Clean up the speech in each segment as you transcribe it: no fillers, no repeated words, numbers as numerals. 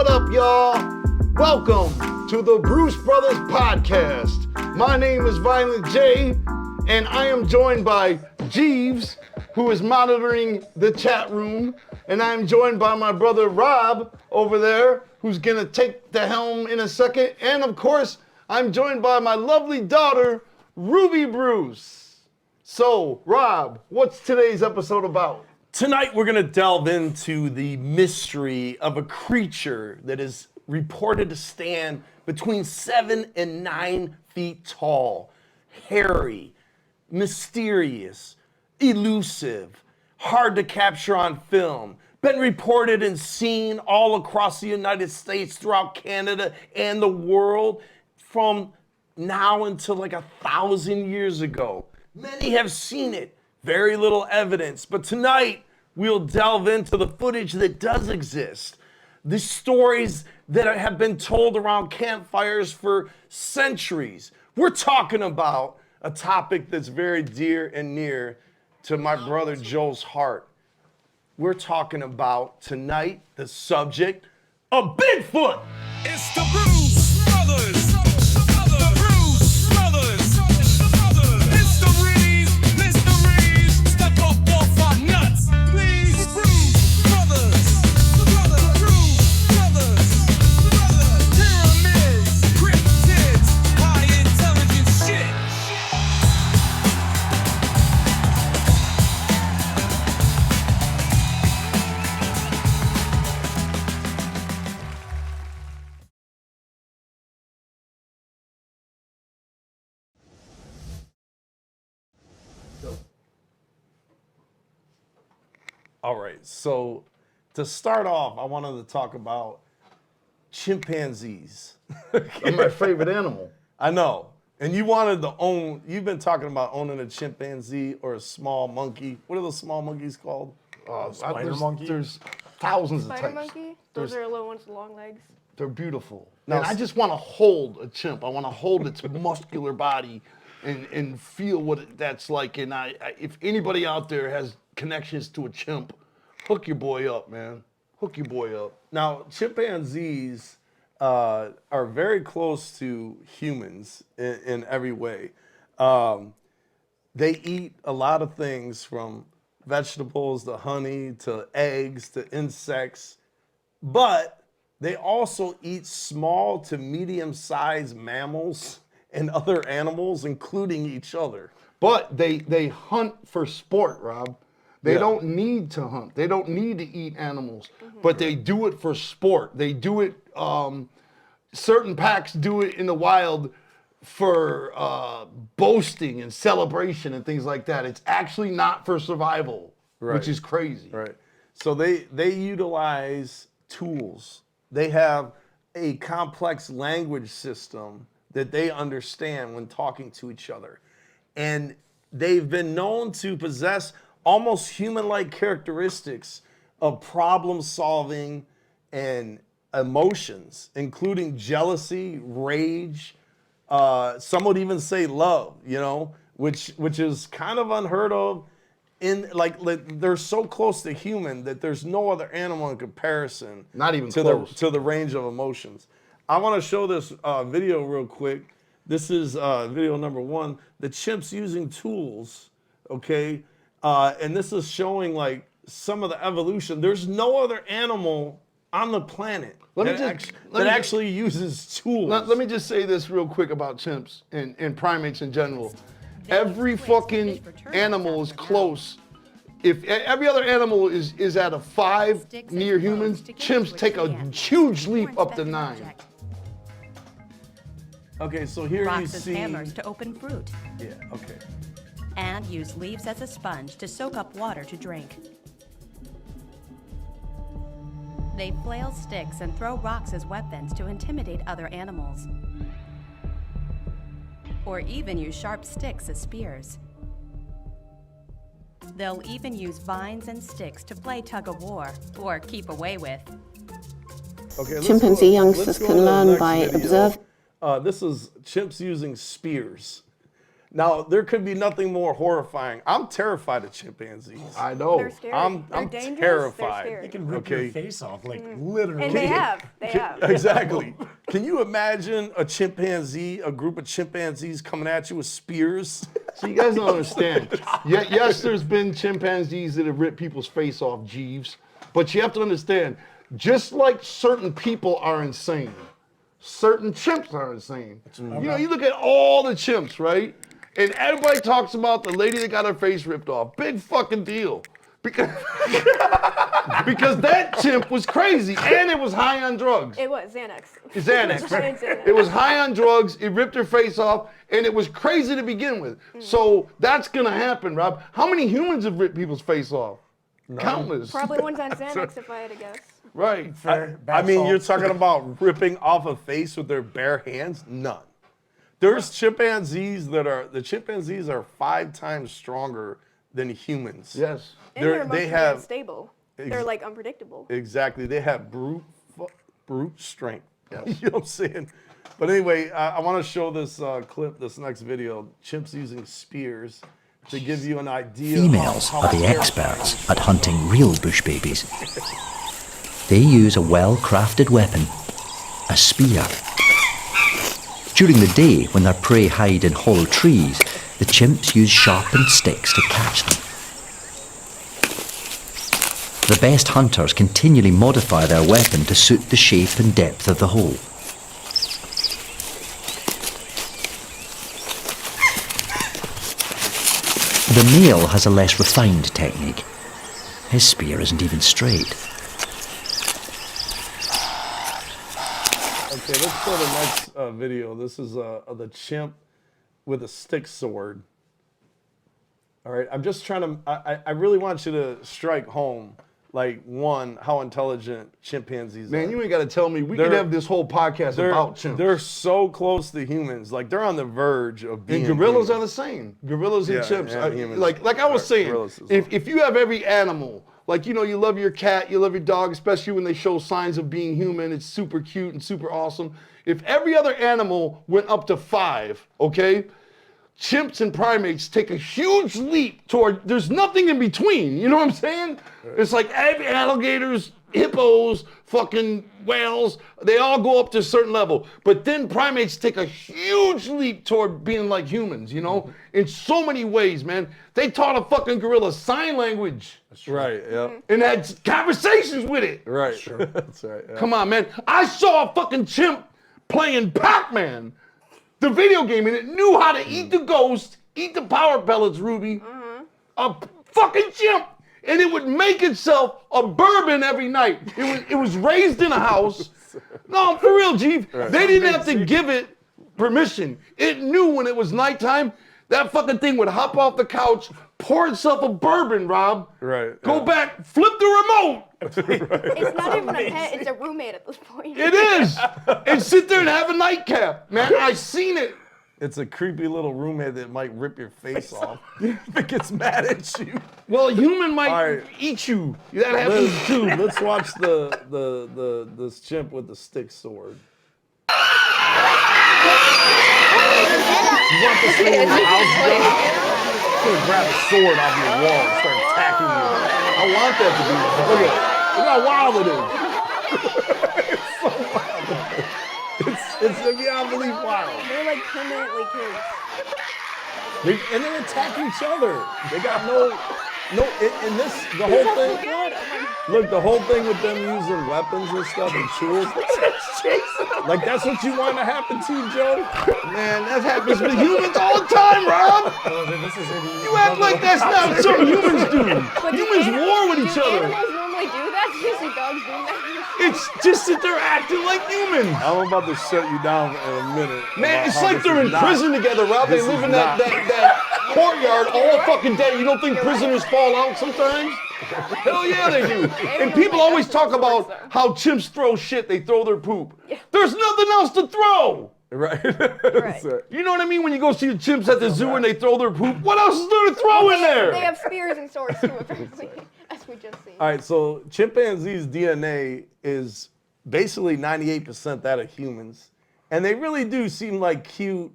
up, y'all? Welcome to the Bruce Brothers Podcast. My name is Violent J, and I am joined by Jeeves, who is monitoring the chat room, and I am joined by my brother Rob over there, who's gonna take the helm in a second, and of course, I'm joined by my lovely daughter, Ruby Bruce. So, Rob, what's today's episode about? Tonight we're going to delve into the mystery of a creature that is reported to stand between 7 and 9 feet tall, hairy, mysterious, elusive, hard to capture on film, been reported and seen all across the United States, throughout Canada and the world from now until like 1,000 years ago. Many have seen it, very little evidence, but tonight we'll delve into the footage that does exist, the stories that have been told around campfires for centuries. We're talking about a topic that's very dear and near to my brother Joe's heart. We're talking about tonight the subject of Bigfoot. It's the Bruce Brothers. The Bruce Brothers. It's the mysteries. Step up off our nuts. Please, Bruce Brothers. The Bruce Brothers. Pyramids, cryptids, high intelligence shit. All right, so to start off, I wanted to talk about chimpanzees. They're my favorite animal. I know. And you've been talking about owning a chimpanzee or a small monkey. What are those small monkeys called? Spider monkey? There's thousands of Spider types. monkey? Those are little ones with long legs. They're beautiful. Now, And I just want to hold a chimp. I want to hold its muscular body and feel what that's like. And if anybody out there has connections to a chimp, hook your boy up, man. Hook your boy up. Now, chimpanzees are very close to humans in every way. They eat a lot of things, from vegetables to honey to eggs to insects, but they also eat small to medium-sized mammals and other animals, including each other. But they hunt for sport, Rob. They Yeah. don't need to hunt. They don't need to eat animals, but they do it for sport. They do it, certain packs do it in the wild for boasting and celebration and things like that. It's actually not for survival, Right. which is crazy. Right. So they utilize tools. They have a complex language system that they understand when talking to each other. And they've been known to possess almost human-like characteristics of problem solving and emotions, including jealousy, rage, some would even say love, which is kind of unheard of. They're so close to human that there's no other animal in comparison. Not even to close. to the range of emotions. I want to show this video real quick. This is video number 1. The chimps using tools, okay? And this is showing like some of the evolution. There's no other animal on the planet that actually uses tools. Let me just say this real quick about chimps and primates in general. Every fucking animal is close. If every other animal is at a 5 near humans, chimps take a huge leap up to 9. Okay, so here you Rocks as see. hammers to open fruit, Yeah, okay. and use leaves as a sponge to soak up water to drink. They flail sticks and throw rocks as weapons to intimidate other animals, or even use sharp sticks as spears. They'll even use vines and sticks to play tug-of-war or keep away with. Okay, Chimpanzee let's youngsters go can to the learn next by video. observing. This is chimps using spears. Now, there could be nothing more horrifying. I'm terrified of chimpanzees. I know. They're scary. I'm They're dangerous. terrified. They're They scary. can rip your face off, like literally. And they have. They have. Exactly. Can you imagine a chimpanzee, a group of chimpanzees coming at you with spears? So you guys don't understand. Yes, there's been chimpanzees that have ripped people's face off, Jeeves. But you have to understand, just like certain people are insane, certain chimps are insane. You know, you look at all the chimps, right? And everybody talks about the lady that got her face ripped off. Big fucking deal. Because, because that chimp was crazy and it was high on drugs. It was Xanax. Xanax. It was high on drugs, it ripped her face off, and it was crazy to begin with. So that's gonna happen, Rob. How many humans have ripped people's face off? None. Countless. Probably ones on Xanax, if I had to guess. Right. I mean, you're talking about ripping off a face with their bare hands? None. There's chimpanzees the chimpanzees are 5 times stronger than humans. Yes. And they're they emotionally have unstable. They're like unpredictable. Exactly. They have brute strength. You know what I'm saying? But anyway, I want to show this clip, this next video, chimps using spears to give you an idea. Females of are the experts at hunting real bush babies. They use a well-crafted weapon, a spear. During the day, when their prey hide in hollow trees, the chimps use sharpened sticks to catch them. The best hunters continually modify their weapon to suit the shape and depth of the hole. The male has a less refined technique. His spear isn't even straight. Okay, let's go to the next video. This is the chimp with a stick sword. All right, I'm just trying to, I really want you to strike home, like, one, how intelligent chimpanzees are. Man, you ain't got to tell me. We could have this whole podcast about chimps. They're so close to humans. Like, they're on the verge of being And gorillas human. are the same. Gorillas and Yeah, chimps. and humans Like I was are saying, gorillas as well. if you have every animal, like, you know, you love your cat, you love your dog, especially when they show signs of being human, it's super cute and super awesome. If every other animal went up to 5, okay, chimps and primates take a huge leap toward, there's nothing in between, you know what I'm saying? It's like alligators, hippos, fucking whales, they all go up to a certain level. But then primates take a huge leap toward being like humans, you know? In so many ways, man. They taught a fucking gorilla sign language. Right, yeah. And had conversations with it. Right, sure. That's right. Yeah. Come on, man. I saw a fucking chimp playing Pac-Man, the video game, and it knew how to eat the ghost, eat the power pellets, Ruby. A fucking chimp. And it would make itself a bourbon every night. It was raised in a house. No, for real, G. They didn't have to give it permission. It knew when it was nighttime, that fucking thing would hop off the couch, pour itself a bourbon, Rob. Right. Go back, flip the remote. It's not even a pet, it's a roommate at this point. It is. And sit there and have a nightcap. Man, I seen it. It's a creepy little roommate that might rip your face off if it gets mad at you. Well, a human might All right. eat you. That happens too. Let's watch this chimp with the stick sword. You want this thing in your house, Joe? I'm gonna grab a sword off your wall and start attacking you. I want that to be. Look how wild it is. It's so wild. It's beyond belief wild. They're like permanently kids. And they attack each other. They got in this, the whole thing. Look, the whole thing with them using weapons and stuff and tools. Like, that's what you want to happen to you, Joe? Man, that happens with humans all the time, Rob. You act like that's not something humans do. Humans war with each other. Animals normally do that. You see dogs doing that. It's just that they're acting like humans. I'm about to shut you down in a minute. Man, about it's how like this they're is in not- prison together, Rob. They this live is in that courtyard all fucking day. You don't think prisoners fall out sometimes? Hell yeah, they do. And people always talk about how chimps throw shit. They throw their poop. There's nothing else to throw. Right. Right. You know what I mean? When you go see the chimps at the zoo and they throw their poop, what else is there to throw in there? They have spears and swords too, apparently, as we just seen. All right, so chimpanzees' DNA is basically 98% that of humans. And they really do seem like cute,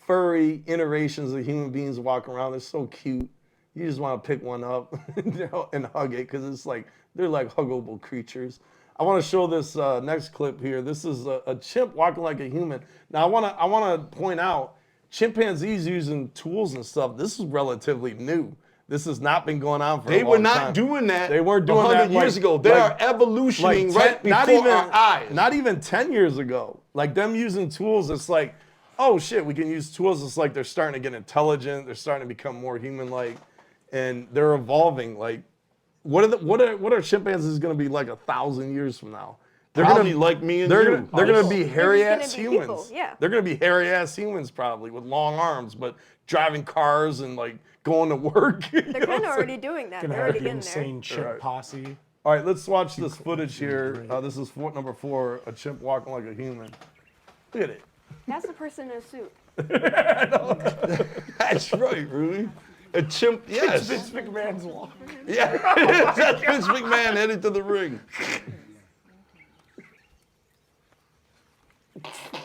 furry iterations of human beings walking around. They're so cute. You just want to pick one up and hug it because it's like they're like huggable creatures. I want to show this next clip here. This is a chimp walking like a human. Now I want to point out chimpanzees using tools and stuff. This is relatively new. This has not been going on for a long time. They were not doing that. They weren't doing 100 that years ago. They are evolutioning right before our eyes. Not even 10 years ago. Like them using tools, it's like, oh shit, we can use tools. It's like they're starting to get intelligent. They're starting to become more human-like, and they're evolving. Like, what are chimpanzees going to be like 1,000 years from now? They're Probably gonna, like me and they're you. Gonna, they're going to be hairy-ass gonna be humans. people, yeah. They're going to be hairy-ass humans probably with long arms, but driving cars and like going to work. They're kind of already doing that. Gonna They're have already the getting there. insane chimp posse. All right, let's watch this footage here. This is number 4, a chimp walking like a human. Look at it. That's the person in a suit. That's right, Rudy. A chimp, yes. Vince McMahon's walk. Yeah, that's Vince McMahon headed to the ring.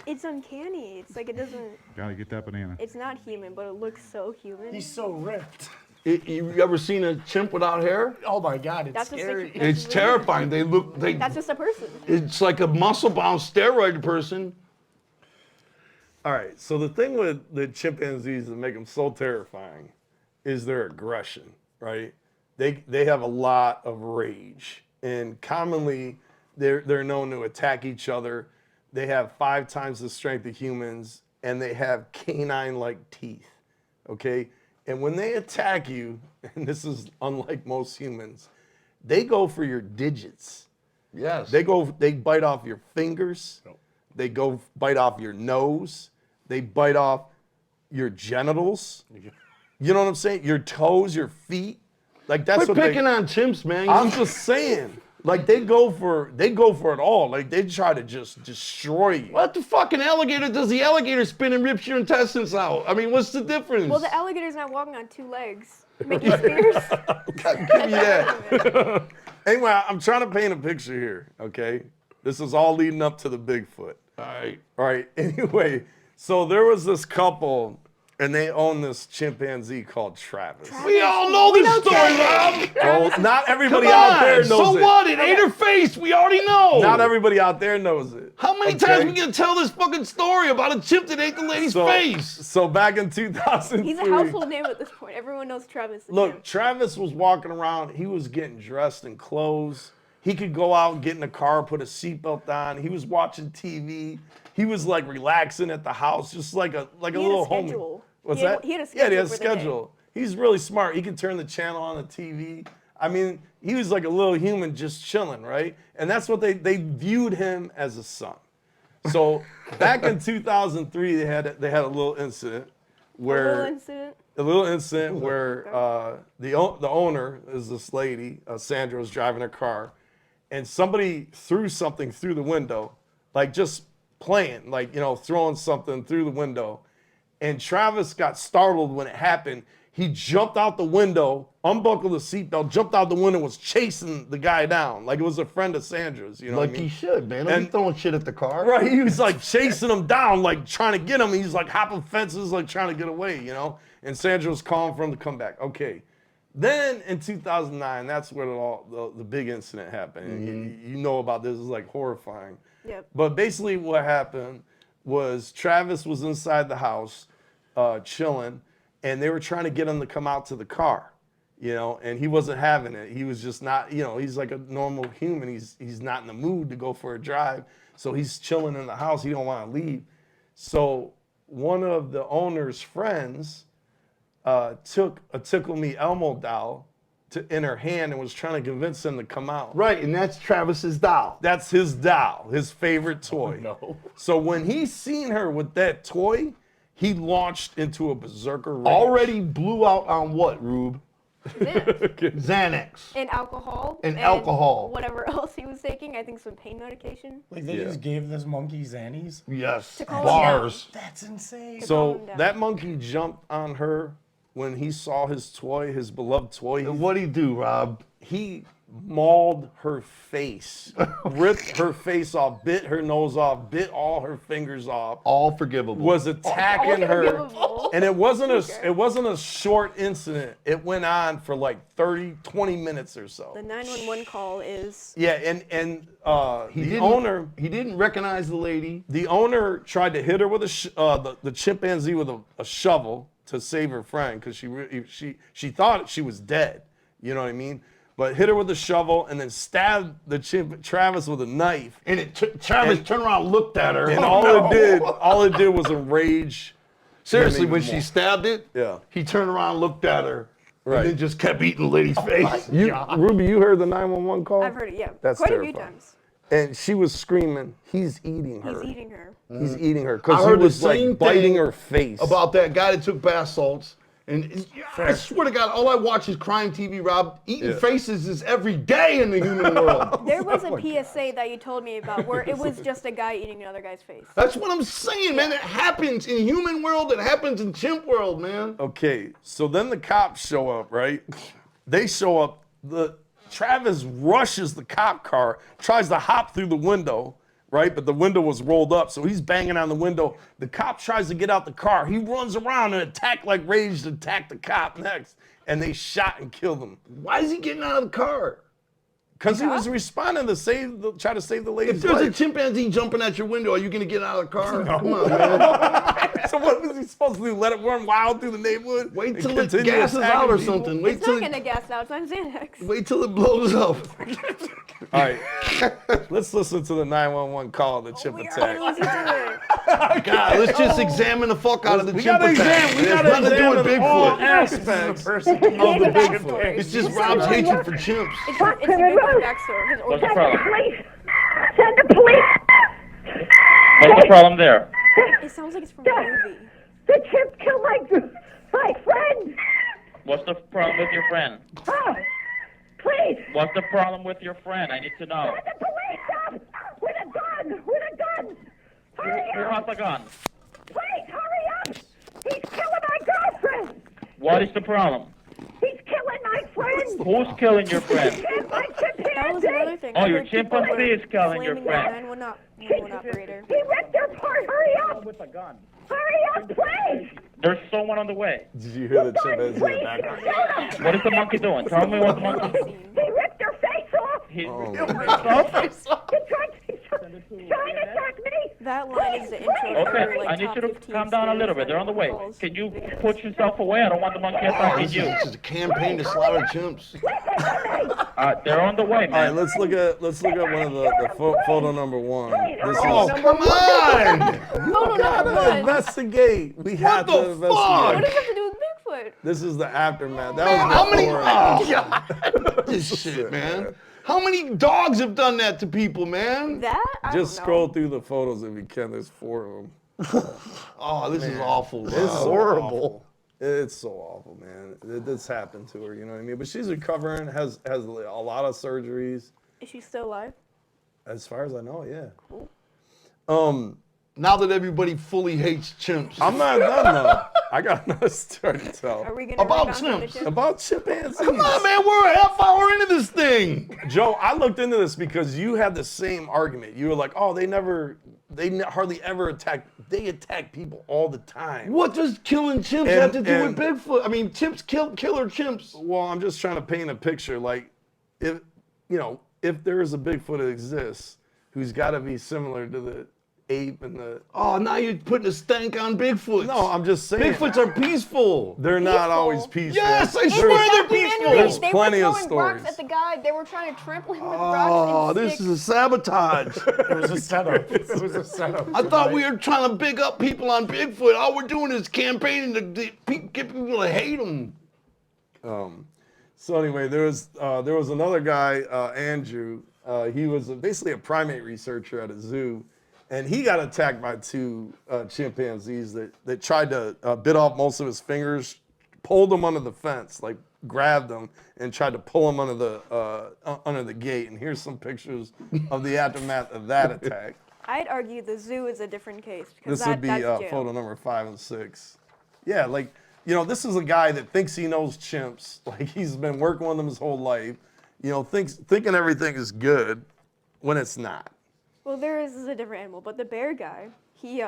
It's uncanny. It's like it doesn't. Gotta get that banana. It's not human, but it looks so human. He's so ripped. You ever seen a chimp without hair? Oh my God, it's That's just scary. like, It's terrifying. They look. That's just a person. It's like a muscle-bound steroid person. All right, so the thing with the chimpanzees that make them so terrifying is their aggression, right? They have a lot of rage, and commonly they're known to attack each other. They have 5 times the strength of humans, and they have canine-like teeth, okay? And when they attack you, and this is unlike most humans, they go for your digits. Yes. They bite off your fingers. They go bite off your nose. They bite off your genitals. You know what I'm saying? Your toes, your feet. Like that's Quit what picking on chimps, man. I'm just saying. Like they go for it all. Like they try to just destroy you. What the fucking alligator does? The alligator spin and rips your intestines out. I mean, what's the difference? Well, the alligator's not walking on 2 legs, making spears. Give me that. Anyway, I'm trying to paint a picture here, okay? This is all leading up to the Bigfoot. All right. Anyway, so there was this couple, and they own this chimpanzee called Travis. we all know this story, Rob. Well, not everybody Come out there on. knows So it. what? It ate her face. We already know. Not everybody out there knows it. How many times we gonna tell this fucking story about a chimp that ate the lady's face? So back in 2003. He's a household name at this point. Everyone knows Travis. the Look, Chimp. Travis was walking around. He was getting dressed in clothes. He could go out, get in the car, put a seatbelt on. He was watching TV. He was like relaxing at the house, just like a He had a little homie. schedule. What's He had- that? he had a Yeah, he schedule had a for the day. schedule. He's really smart. He can turn the channel on the TV. I mean, he was like a little human just chilling, right? And that's what they viewed him as a son. So back in 2003, they had a little incident where A little incident. the owner is this lady, Sandra, was driving her car, and somebody threw something through the window, like just playing, like, you know, throwing something through the window. And Travis got startled when it happened. He jumped out the window, unbuckled the seatbelt, jumped out the window, was chasing the guy down like it was a friend of Sandra's. You know Like what I mean? he should, man. Don't be throwing shit at the car. Right, he was like chasing him down, like trying to get him. He's like hopping fences, like trying to get away, you know? And Sandra was calling for him to come back. Okay. Then in 2009, that's where the big incident happened. And you know about this, it's like horrifying. Yep. But basically what happened was Travis was inside the house chilling, and they were trying to get him to come out to the car, you know, and he wasn't having it. He was just not, you know, he's like a normal human. He's not in the mood to go for a drive. So he's chilling in the house. He don't want to leave. So one of the owner's friends took a Tickle Me Elmo doll in her hand and was trying to convince him to come out. Right, and that's Travis's doll. That's his doll, his favorite toy. No. So when he seen her with that toy, he launched into a berserker rage. Already blew out on what, Rube? Xanax. Xanax. And alcohol. And alcohol. Whatever else he was taking. I think some pain medication. Like they just gave this monkey Xannies. Yes. calm him Bars. That's insane. calm So him down. that monkey jumped on her when he saw his toy, his beloved toy, What'd he do, Rob? he mauled her face, ripped her face off, bit her nose off, bit all her fingers off. All forgivable. Was attacking her, Unforgivable. and it wasn't a short incident. It went on for like 20 minutes or so. The 911 call is. Yeah, and He didn't recognize the lady. the owner tried to hit her with the chimpanzee with a shovel to save her friend because she thought she was dead. You know what I mean? But hit her with a shovel and then stabbed the Travis with a knife. And Travis turned around and looked at her. And all it did was enrage. Seriously, him when even she more. stabbed it, Yeah. he turned around and looked at her. Right. And then just kept eating the lady's face. Ruby, you heard the 911 call? I've heard it, yeah. That's Quite a terrifying. few times. And she was screaming, "He's eating her. He's eating her. He's eating her." I Because he heard the was same like biting thing her face. about that guy that took bath salts. And I swear to God, all I watch is crime TV, Rob. Eating Yeah. faces is every day in the human world. There was a PSA that you told me about where it was just a guy eating another guy's face. That's what I'm saying, man. It happens in human world. It happens in chimp world, man. Okay, so then the cops show up, right? They show up. Travis rushes the cop car, tries to hop through the window, right? But the window was rolled up, so he's banging on the window. The cop tries to get out the car. He runs around and attacked the cop next, and they shot and killed him Why is he getting out of the car? because he was responding to try to save the If lady's there's a life. chimpanzee jumping at your window, are you going to get out of the car? Come on, man. So what was he supposed to do? Let it run wild through the neighborhood? Wait and till it continue gasses attacking out or people? something. Wait It's till not it, gonna gas out. It's on Xanax. wait till it blows up. All right, let's listen to the 911 call of the chimp We attack. are easy to it. God, let's just examine the fuck out of the We chimp gotta attack. examine. We It has gotta nothing to do with examine all Bigfoot. aspects Person of the Bigfoot. It's just Rob's hatred for chimps. It's a Bigfoot backstory. His What's the origin. problem? Police! Send the police! What's the problem there? It sounds like it's from a movie. The chimp killed my friend! What's the problem with your friend? Oh, please! What's the problem with your friend? I need to know. Send the police up! With a gun! With a gun! Hurry Who up! has a gun? Please, hurry up! He's killing my girlfriend! What is the problem? He's killing my friend! Who's killing your friend? My That was another chimpanzee! thing. Oh, I your heard people chimpanzee were is killing your slamming friend. the 911 operator. He ripped her apart! Hurry up! With a gun. Hurry up, please! There's someone on the way. Did you hear the Gun, chimpanzee in the please! background? Shut up! What is the monkey doing? Tell me what the monkey. He ripped her face off! He's He's trying to attack me! That line is the intro. for, Okay, like, I need top you to 15 calm down a little bit. They're on the way. calls. Can you put yourself away? I don't want the monkey attacking you. This is a campaign to slaughter chimps. They're on the way, All right, man. let's look at one of the photo number one. This is Oh, come on! Photo number one. investigate. We have the to fuck? investigate. What does that have to do with Bigfoot? This is the aftermath. That Man, was how many? before. Oh, God. This shit, man. How many dogs have done that to people, man? That? I Just don't know. scroll through the photos if you can. There's 4 of them. Oh, this is awful. It's Rob. horrible. It's so awful, man. This happened to her, you know what I mean? But she's recovering, has a lot of surgeries. Is she still alive? As far as I know, yeah. Now that everybody fully hates chimps. I'm not done though. I got another story to tell. Are we gonna About recount on the chimps. chimp? About chimpanzees. Come on, man. We're a half hour into this thing. Joe, I looked into this because you had the same argument. You were like, oh, they hardly ever attack. They attack people all the time. What does killing chimps have to do with Bigfoot? I mean, chimps killer chimps. Well, I'm just trying to paint a picture. Like, if there is a Bigfoot that exists, who's got to be similar to the ape and the. Oh, now you're putting a stank on Bigfoot. No, I'm just saying. Bigfoots are peaceful. They're not always peaceful. Yes, I In swear the they're documentary, peaceful. There's they plenty were of throwing rocks stories. at the guy. They were trying to trample him with Oh, rocks and this sticks. is a sabotage. It was a setup. It was a setup. I thought we were trying to big up people on Bigfoot. All we're doing is campaigning to get people to hate them. So anyway, there was another guy, Andrew. He was basically a primate researcher at a zoo, and he got attacked by 2 chimpanzees that tried to bit off most of his fingers, pulled him under the fence, like grabbed him and tried to pull him under the gate. And here's some pictures of the aftermath of that attack. I'd argue the zoo is a different case. 'Cause This would be that's jail. photo number 5 and 6. Yeah, like you know, this is a guy that thinks he knows chimps. Like he's been working with them his whole life. You know, thinking everything is good when it's not. Well, this is a different animal, but the bear guy, he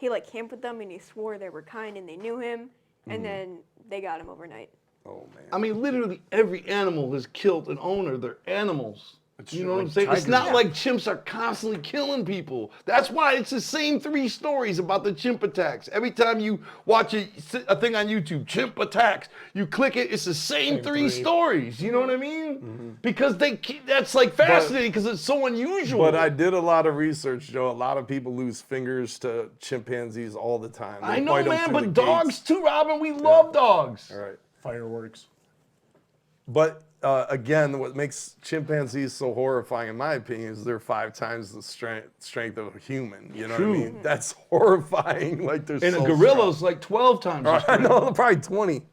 like camped with them and he swore they were kind and they knew him, and then they got him overnight. Oh man. I mean, literally every animal has killed an owner. They're animals. You know what I'm saying? It's tigers. not like chimps are constantly killing people. That's why it's the same 3 stories about the chimp attacks. Every time you watch a thing on YouTube, chimp attacks, you click it, it's the same 3 stories. You know what I mean? Because that's like fascinating because it's so unusual. But I did a lot of research, Joe. A lot of people lose fingers to chimpanzees all the time. They I know, bite 'em man, through but the dogs gates. too, Robin. We love dogs. All right. Fireworks. But again, what makes chimpanzees so horrifying, in my opinion, is they're 5 times the strength of a human. You know what I mean? That's horrifying. Like they're And so a gorilla's like 12 times. as I strong. know, probably 20.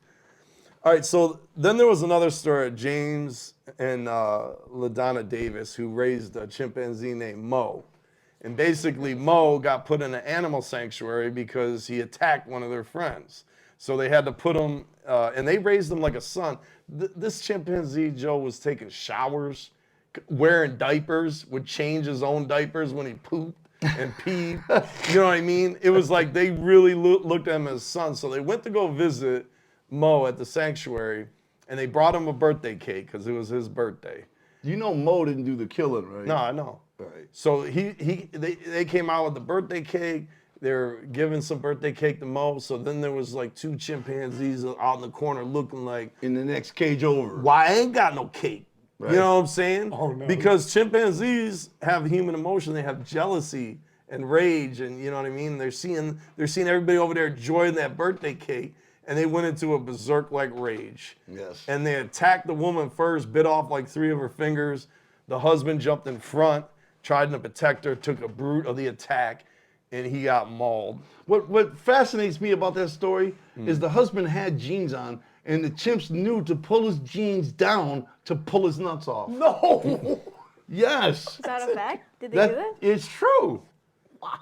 All right, so then there was another story. James and LaDonna Davis, who raised a chimpanzee named Mo. And basically, Mo got put in an animal sanctuary because he attacked one of their friends. So they had to put him, and they raised him like a son. This chimpanzee, Joe, was taking showers, wearing diapers, would change his own diapers when he pooped and peed. You know what I mean? It was like they really looked at him as son. So they went to go visit Mo at the sanctuary, and they brought him a birthday cake because it was his birthday. You know Mo didn't do the killing, right? No, I know. Right. So they came out with the birthday cake. They're giving some birthday cake to Mo. So then there was like 2 chimpanzees out in the corner looking like, In the next cage over. why I ain't got no cake? Right. You know what I'm saying? Oh, no. Because chimpanzees have human emotion. They have jealousy and rage, and you know what I mean? They're seeing everybody over there enjoying that birthday cake, and they went into a berserk-like rage. Yes. And they attacked the woman first, bit off like 3 of her fingers. The husband jumped in front, tried to protect her, took a brute of the attack, and he got mauled. What fascinates me about that story is the husband had jeans on, and the chimps knew to pull his jeans down to pull his nuts off. No! Yes. Is that a fact? Did they do that? It's true. Wow.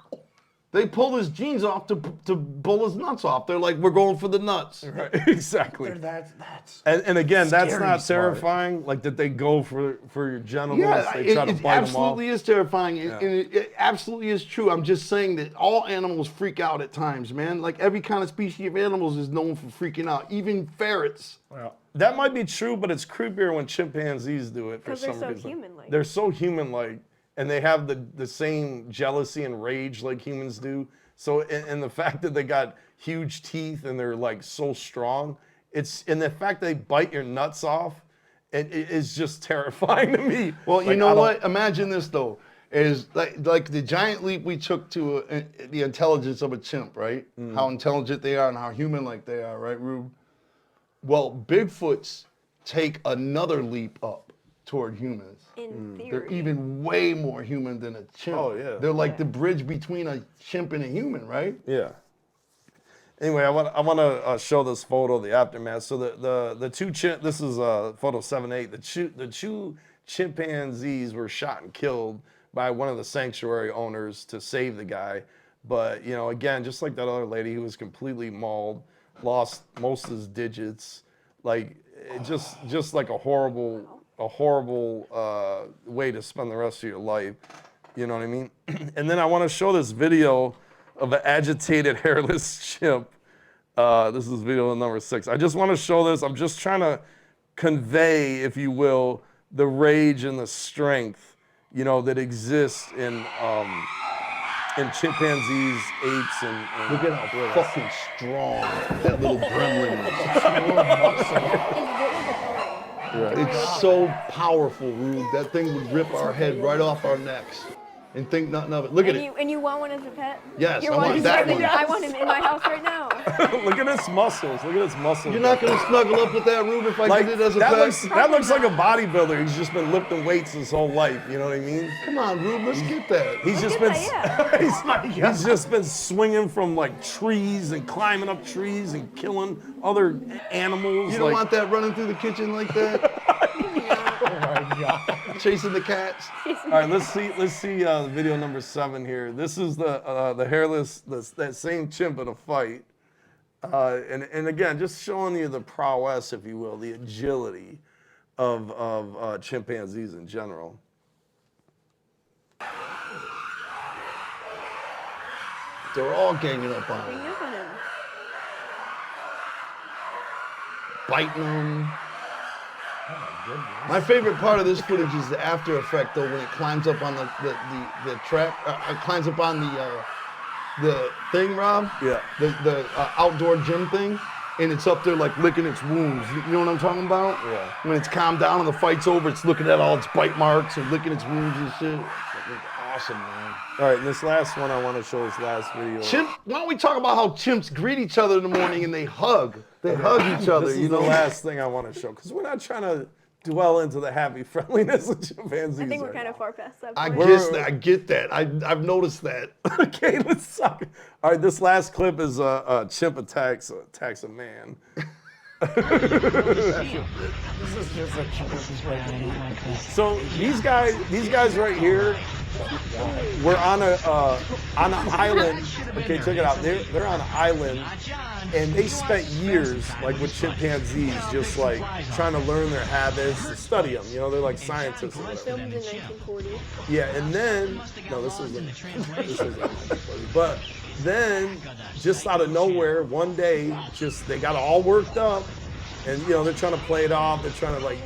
They pulled his jeans off to pull his nuts off. They're like, we're going for the nuts. Right, exactly. That's And again, that's scary not smart. terrifying. Like that they go for your genitals. Yeah, they try to it bite them off. absolutely is terrifying, and it absolutely is true. I'm just saying that all animals freak out at times, man. Like every kind of species of animals is known for freaking out, even ferrets. well. That might be true, but it's creepier when chimpanzees do it for 'Cause they're some so reason. human-like. They're so human-like, and they have the same jealousy and rage like humans do. So, and the fact that they got huge teeth and they're like so strong, and the fact they bite your nuts off, it is just terrifying to me. Well, Like, you know I don't- what? Imagine this though, is like the giant leap we took to the intelligence of a chimp, right? How intelligent they are and how human-like they are, right, Rube? Well, Bigfoots take another leap up toward humans. In theory. They're even way more human than a chimp. Oh, yeah. They're like the bridge between a chimp and a human, right? Yeah. Anyway, I want to show this photo of the aftermath. So the 2 this is photo 7-8. The 2 chimpanzees were shot and killed by one of the sanctuary owners to save the guy. But you know, again, just like that other lady, he was completely mauled, lost most of his digits. Like it just like a horrible way to spend the rest of your life. You know what I mean? And then I want to show this video of an agitated hairless chimp. This is video number 6. I just want to show this. I'm just trying to convey, if you will, the rage and the strength, you know, that exists in chimpanzees, apes, and Look at how fucking strong that little gremlin is. It's so powerful, Rube. That thing would rip our head right off our necks and think nothing of it. Look at it. And you want one as a pet? Yes, You're I want wanting that something- one. I want him in my house right now. Look at its muscles. Look at its muscles. You're not gonna snuggle up with that, Rube, if I like get it as a that pet? looks like a bodybuilder. He's just been lifting weights his whole life. You know what I mean? Come on, Rube, let's get that. He's just at been that, he's just been swinging from like trees and climbing up trees and killing other animals. You don't like, want that running through the kitchen like that? Oh my God. Chasing the cats? All right, let's see video number 7 here. This is the hairless that same chimp at a fight. And again, just showing you the prowess, if you will, the agility of chimpanzees in general. They're all ganging up on Hang him, up on him. biting him. My favorite part of this footage is the after effect, though, when it climbs up on the track, climbs up on the thing, Rob. Yeah. The outdoor gym thing, and it's up there like licking its wounds. You know what I'm talking about? Yeah. When it's calmed down and the fight's over, it's looking at all its bite marks and licking its wounds and shit. It's awesome, man. All right, and this last one, I want to show this last video. Why don't we talk about how chimps greet each other in the morning and they hug? They hug each other, This is you know? the last thing I want to show, because we're not trying to dwell into the happy friendliness of chimpanzees. I think we're right kind now. of far past that I point. get that. I've noticed that. Okay, let's talk. All right, this last clip is a chimp attacks a man. So these guys right here, we're on an island. Okay, check it out. They're on an island, and they spent years, like with chimpanzees, just like trying to learn their habits, to study them. You know, they're like scientists. Or whatever. Filmed in 1940. Yeah, and then this was 1940, but then just out of nowhere, one day, just they got all worked up. And you know they're trying to play it off. They're trying to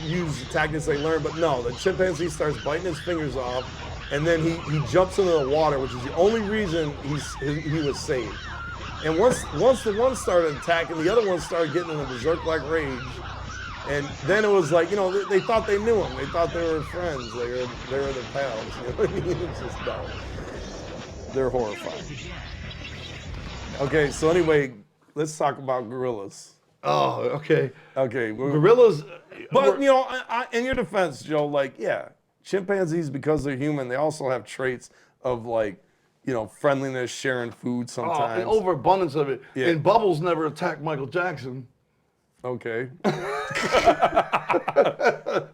use the tactics they learned, but no. The chimpanzee starts biting his fingers off, and then he jumps into the water, which is the only reason he was saved. And once the one started attacking, the other one started getting in a berserk-like rage. And then it was like, you know, they thought they knew him. They thought they were friends. They were their pals. You know what I mean? It's just dumb. They're horrifying. Okay, so anyway, let's talk about gorillas. Oh, okay. Okay. Gorillas. But, you know, in your defense, Joe, like, yeah, chimpanzees, because they're human, they also have traits of, like, you know, friendliness, sharing food sometimes. An overabundance of it. Yeah. And Bubbles never attacked Michael Jackson. Okay.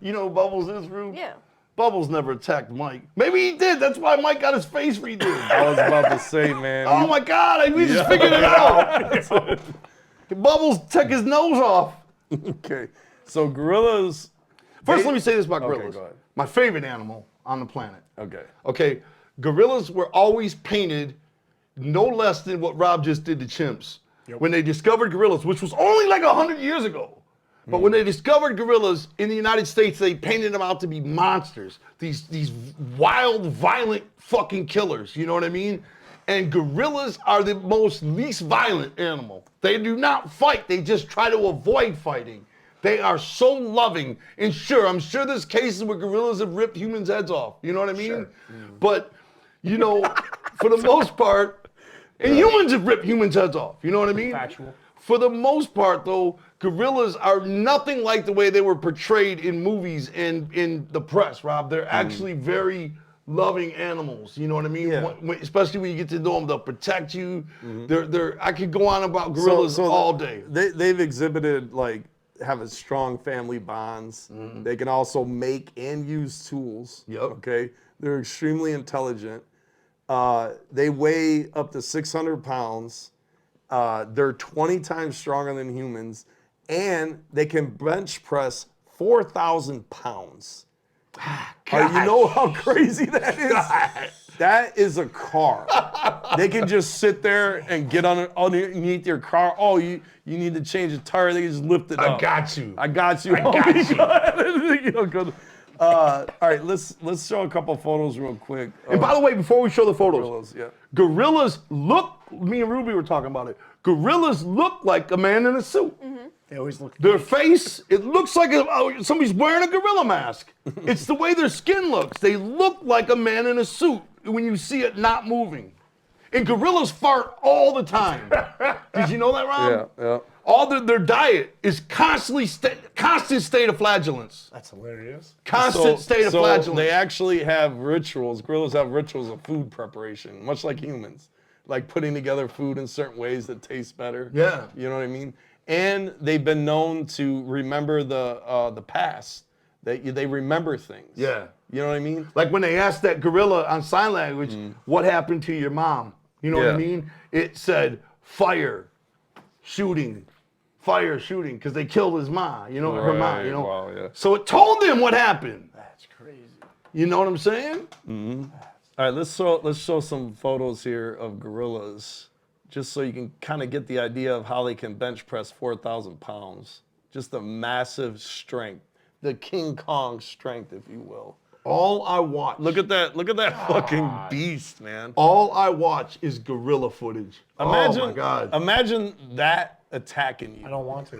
You know who Bubbles is, Rube? Yeah. Bubbles never attacked Mike. Maybe he did. That's why Mike got his face redid. I was about to say, man. Oh my God, we just figured it out. Bubbles took his nose off. Okay. So gorillas. First, let me say this about Okay, gorillas. go ahead. My favorite animal on the planet. Okay. Okay, gorillas were always painted no less than what Rob just did to chimps. When they discovered gorillas, which was only like 100 years ago. But when they discovered gorillas in the United States, they painted them out to be monsters. These wild, violent fucking killers. You know what I mean? And gorillas are the least violent animal. They do not fight. They just try to avoid fighting. They are so loving. And sure, I'm sure there's cases where gorillas have ripped humans' heads off. You know what I mean? Sure. But, you know, for the most part, and humans have ripped humans' heads off. You know what I mean? Factual. For the most part, though, gorillas are nothing like the way they were portrayed in movies and in the press, Rob. They're actually very loving animals. You know what I mean? Yeah. Especially when you get to know them, they'll protect you. I could go on about gorillas all day. They've exhibited, like, having strong family bonds. They can also make and use tools. Yep. Okay. They're extremely intelligent. They weigh up to 600 pounds. They're 20 times stronger than humans, and they can bench press 4,000 pounds. You know how crazy that is? That is a car. They can just sit there and get underneath your car. Oh, you need to change the tire. They can just lift it up. I got you. I got you. You know, good. All right, let's show a couple photos real quick. And by the way, before we show the photos, gorillas, yeah. gorillas look, me and Ruby were talking about it, gorillas look like a man in a suit. They always look. Their face, it looks like somebody's wearing a gorilla mask. It's the way their skin looks. They look like a man in a suit when you see it not moving. And gorillas fart all the time. Did you know that, Rob? Yeah. All their diet is constant state of flatulence. That's hilarious. Constant state of flatulence. They actually have rituals. Gorillas have rituals of food preparation, much like humans, like putting together food in certain ways that taste better. Yeah. You know what I mean? And they've been known to remember the past. They remember things. Yeah. You know what I mean? Like when they asked that gorilla on sign language, what happened to your mom? You know what I Yeah. mean? It said, fire. shooting, fire shooting, because they killed his ma, her ma, Right, wow, yeah. So it told them what happened. That's crazy. You know what I'm saying? All right, let's show some photos here of gorillas, just so you can kind of get the idea of how they can bench press 4,000 pounds. Just a massive strength, the King Kong strength, if you will. All I watch. Look at that fucking beast, man. All I watch is gorilla footage. Imagine, oh my God. Imagine that attacking you. I don't want to.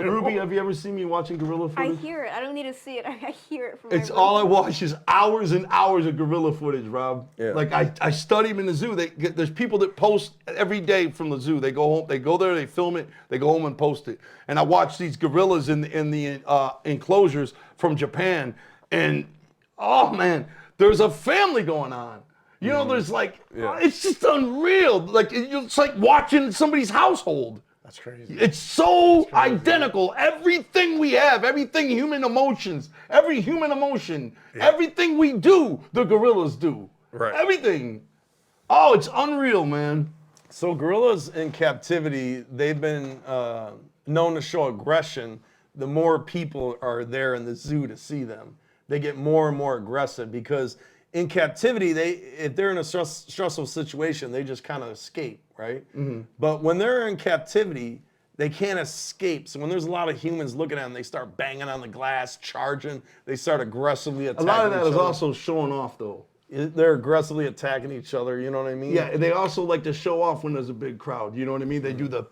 Ruby, have you ever seen me watching gorilla I footage? hear it. I don't need to see it. I hear it from It's my all I room. watch is hours and hours of gorilla footage, Rob. Yeah. Like I study them in the zoo. There's people that post every day from the zoo. They go home, they go there, they film it, they go home and post it. And I watch these gorillas in the enclosures from Japan, and oh man, there's a family going on. You know, there's like, it's just unreal. Like it's like watching somebody's household. That's crazy. It's so identical. Everything we have, everything human emotions, every human emotion, everything we do, the gorillas do. Right. Everything. Oh, it's unreal, man. So gorillas in captivity, they've been known to show aggression. The more people are there in the zoo to see them, they get more and more aggressive because in captivity, if they're in a stressful situation, they just kind of escape, right? Mm-hmm. But when they're in captivity, they can't escape. So when there's a lot of humans looking at them, they start banging on the glass, charging. They start aggressively A attacking lot of that each is other. also showing off, though. They're aggressively attacking each other, you know what I mean? Yeah, they also like to show off when there's a big crowd. You know what I mean? They do the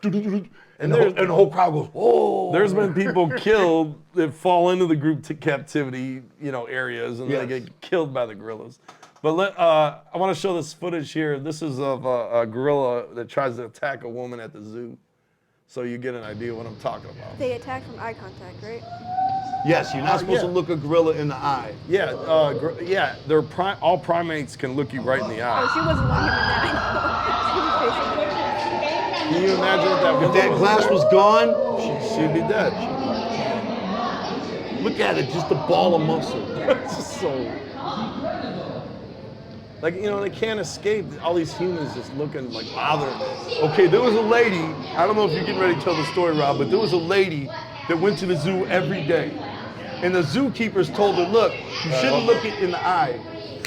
and there's- the whole crowd goes, oh. There's been people killed that fall into the group captivity, areas, and Yes. they get killed by the gorillas. But I want to show this footage here. This is of a gorilla that tries to attack a woman at the zoo, so you get an idea what I'm talking about. They attack from eye contact, right? Yes, you're not supposed to yeah. look a gorilla in the eye. Yeah, all primates can look you right in the Oh, eye. she wasn't looking at that. She was facing Can you imagine if that If that glass was gone, she'd be dead. look at it, just a ball of muscle. It's just so. Like, they can't escape. All these humans just looking like bothering them. Okay, there was a lady, I don't know if you're getting ready to tell the story, Rob, but there was a lady that went to the zoo every day. And the zookeepers told her, look, you shouldn't look it in the eye.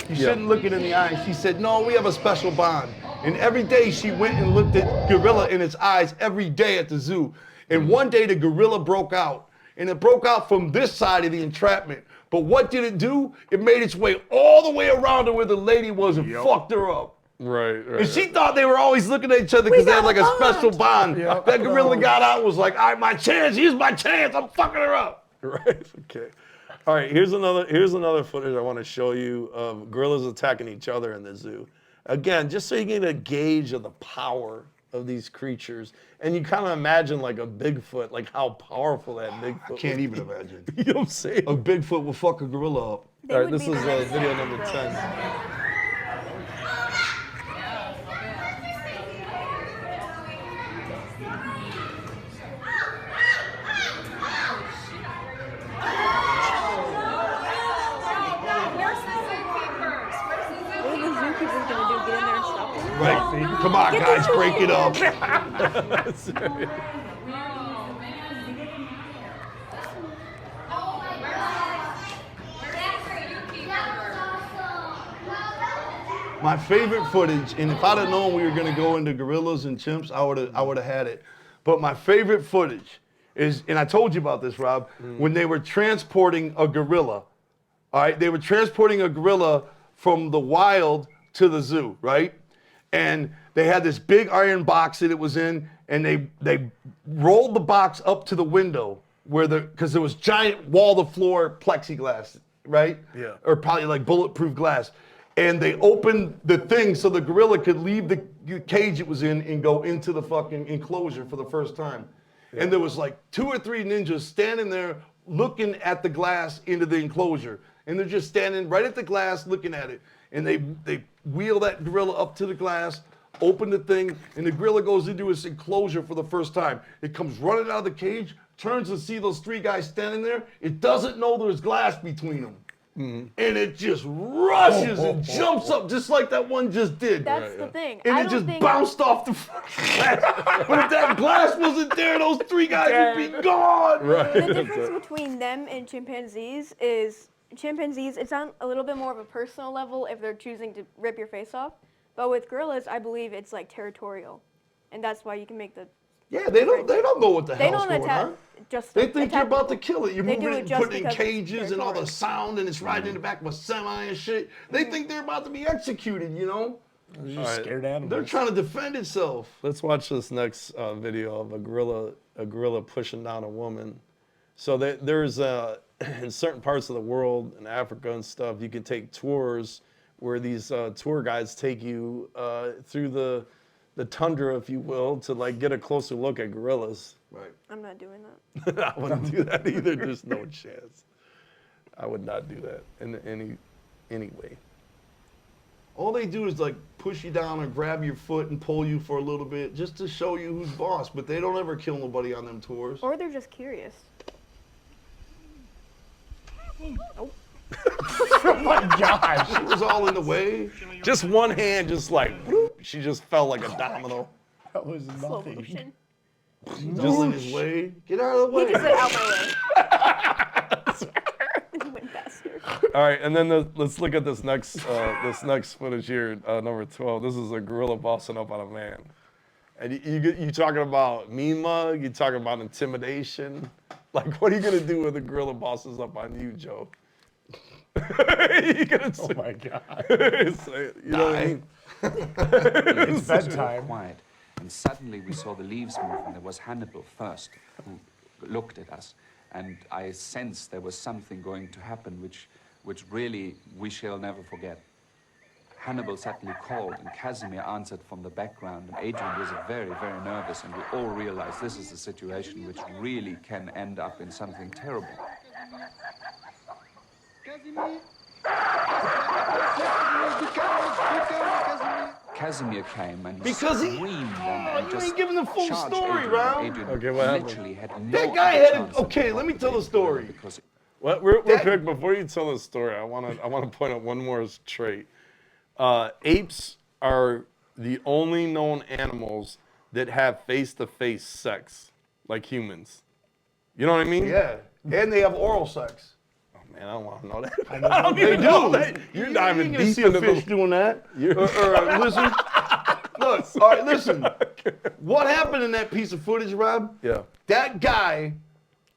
You shouldn't look it in the eye. She said, no, we have a special bond. And every day she went and looked at gorilla in its eyes every day at the zoo. And one day the gorilla broke out. And it broke out from this side of the entrapment. But what did it do? It made its way all the way around to where the lady was and fucked her up. Right. And she thought they were always looking at each other because they had like a special bond. Yep. That gorilla got out and was like, all right, my chance, here's my chance, I'm fucking her up. Right. Okay. All right. Here's another footage I want to show you of gorillas attacking each other in the zoo. Again, just so you get a gauge of the power of these creatures, and you kind of imagine like a Bigfoot, like how powerful that Bigfoot. I can't would even be. imagine. You know what I'm saying? A Bigfoot will fuck a gorilla up. They All right. would This be is the next video size number gorillas. 10. What are the zookeepers gonna do? Get in there and stop them? Right. Come on, guys, break it up. My favorite footage, and if I'd have known we were gonna go into gorillas and chimps, I would have had it. But my favorite footage is, and I told you about this, Rob, when they were transporting a gorilla. All right, they were transporting a gorilla from the wild to the zoo, right? And they had this big iron box that it was in, and they rolled the box up to the window because there was giant wall-to-floor plexiglass, right? Yeah. Or probably like bulletproof glass. And they opened the thing so the gorilla could leave the cage it was in and go into the fucking enclosure for the first time. Yeah. And there was like 2 or 3 ninjas standing there looking at the glass into the enclosure. And they're just standing right at the glass looking at it. And they wheel that gorilla up to the glass, open the thing, and the gorilla goes into its enclosure for the first time. It comes running out of the cage, turns to see those 3 guys standing there. It doesn't know there's glass between them. and it just rushes and jumps up just like that one just did. That's the thing. And I it don't just think bounced off the fucking glass. But if that glass wasn't there, those 3 guys would be gone. the difference between them and chimpanzees is it's on a little bit more of a personal level if they're choosing to rip your face off. But with gorillas, I believe it's like territorial, and that's why you can make the. Yeah, they don't know what the They hell's don't going attack. on. Just They think you're attack about to people. kill it. You're They moving do it it and just putting it in because it's cages and all the territorial. sound and it's riding in the back of a semi and shit. They think they're about to be executed, you know? They're just scared animals. They're trying to defend itself. Let's watch this next video of a gorilla pushing down a woman. So there's in certain parts of the world, in Africa and stuff, you can take tours where these tour guides take you through the tundra, if you will, to like get a closer look at gorillas. Right. I'm not doing that. I wouldn't do that either. There's no chance. I would not do that in any way. All they do is like push you down or grab your foot and pull you for a little bit just to show you who's boss, but they don't ever kill nobody on them tours. Or they're just curious. Oh my gosh. She was all in the way. Just one hand, just like, whoop, she just fell like a domino. That was Slow nothing. motion. She's all in his way. Get out of the way. He just said out my way. He went faster. All right, and then let's look at this next footage here, number 12. This is a gorilla bossing up on a man. And you talking about mean mug, you talking about intimidation. Like, what are you gonna do when the gorilla bosses up on you, Joe? You gonna Oh my god. you know what I mean? It's bedtime. Quiet, and suddenly we saw the leaves move, and there was Hannibal first, who looked at us, and I sensed there was something going to happen, which really we shall never forget. Hannibal suddenly called, and Casimir answered from the background, and Adrian was very, very nervous, and we all realized this is a situation which really can end up in something terrible. Casimir came and Because he- screamed Oh, and you just ain't giving the full charged story, Adrian. Rob. Adrian Okay, what happened? literally had no That guy other had chance it. Okay, of let me tell the being story. because Well, real quick, before you tell the story, I want to point out one more trait. Apes are the only known animals that have face-to-face sex, like humans. You know what I mean? Yeah. And they have oral sex. Oh, man, I don't want to know that. I don't even know that. You're diving gonna deep see a into fish the... doing that. Or listen. Look, all right, listen. What happened in that piece of footage, Rob? Yeah. That guy,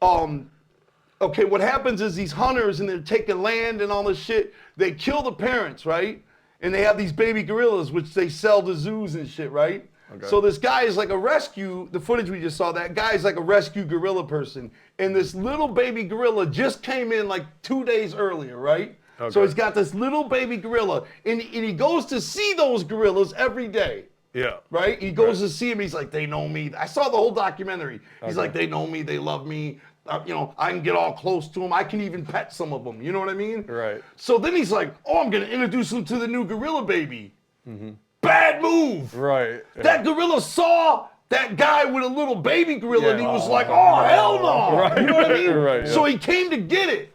okay, what happens is these hunters and they're taking land and all this shit, they kill the parents, right? And they have these baby gorillas, which they sell to zoos and shit, right? Okay. So this guy is like a rescue, the footage we just saw, that guy is like a rescue gorilla person. And this little baby gorilla just came in like 2 days earlier, right? Okay. So he's got this little baby gorilla, and he goes to see those gorillas every day. Yeah. Right? He goes to see him. He's like, they know me. I saw the whole documentary. He's Okay. like, they know me. They love me. You know, I can get all close to them. I can even pet some of them. You know what I mean? Right. So then he's like, oh, I'm going to introduce him to the new gorilla baby. Bad move. Right. Yeah. That gorilla saw that guy with a little baby gorilla, and he Yeah. was like, oh, hell no. Right. You know what I mean? Right, yeah. So he came to get it.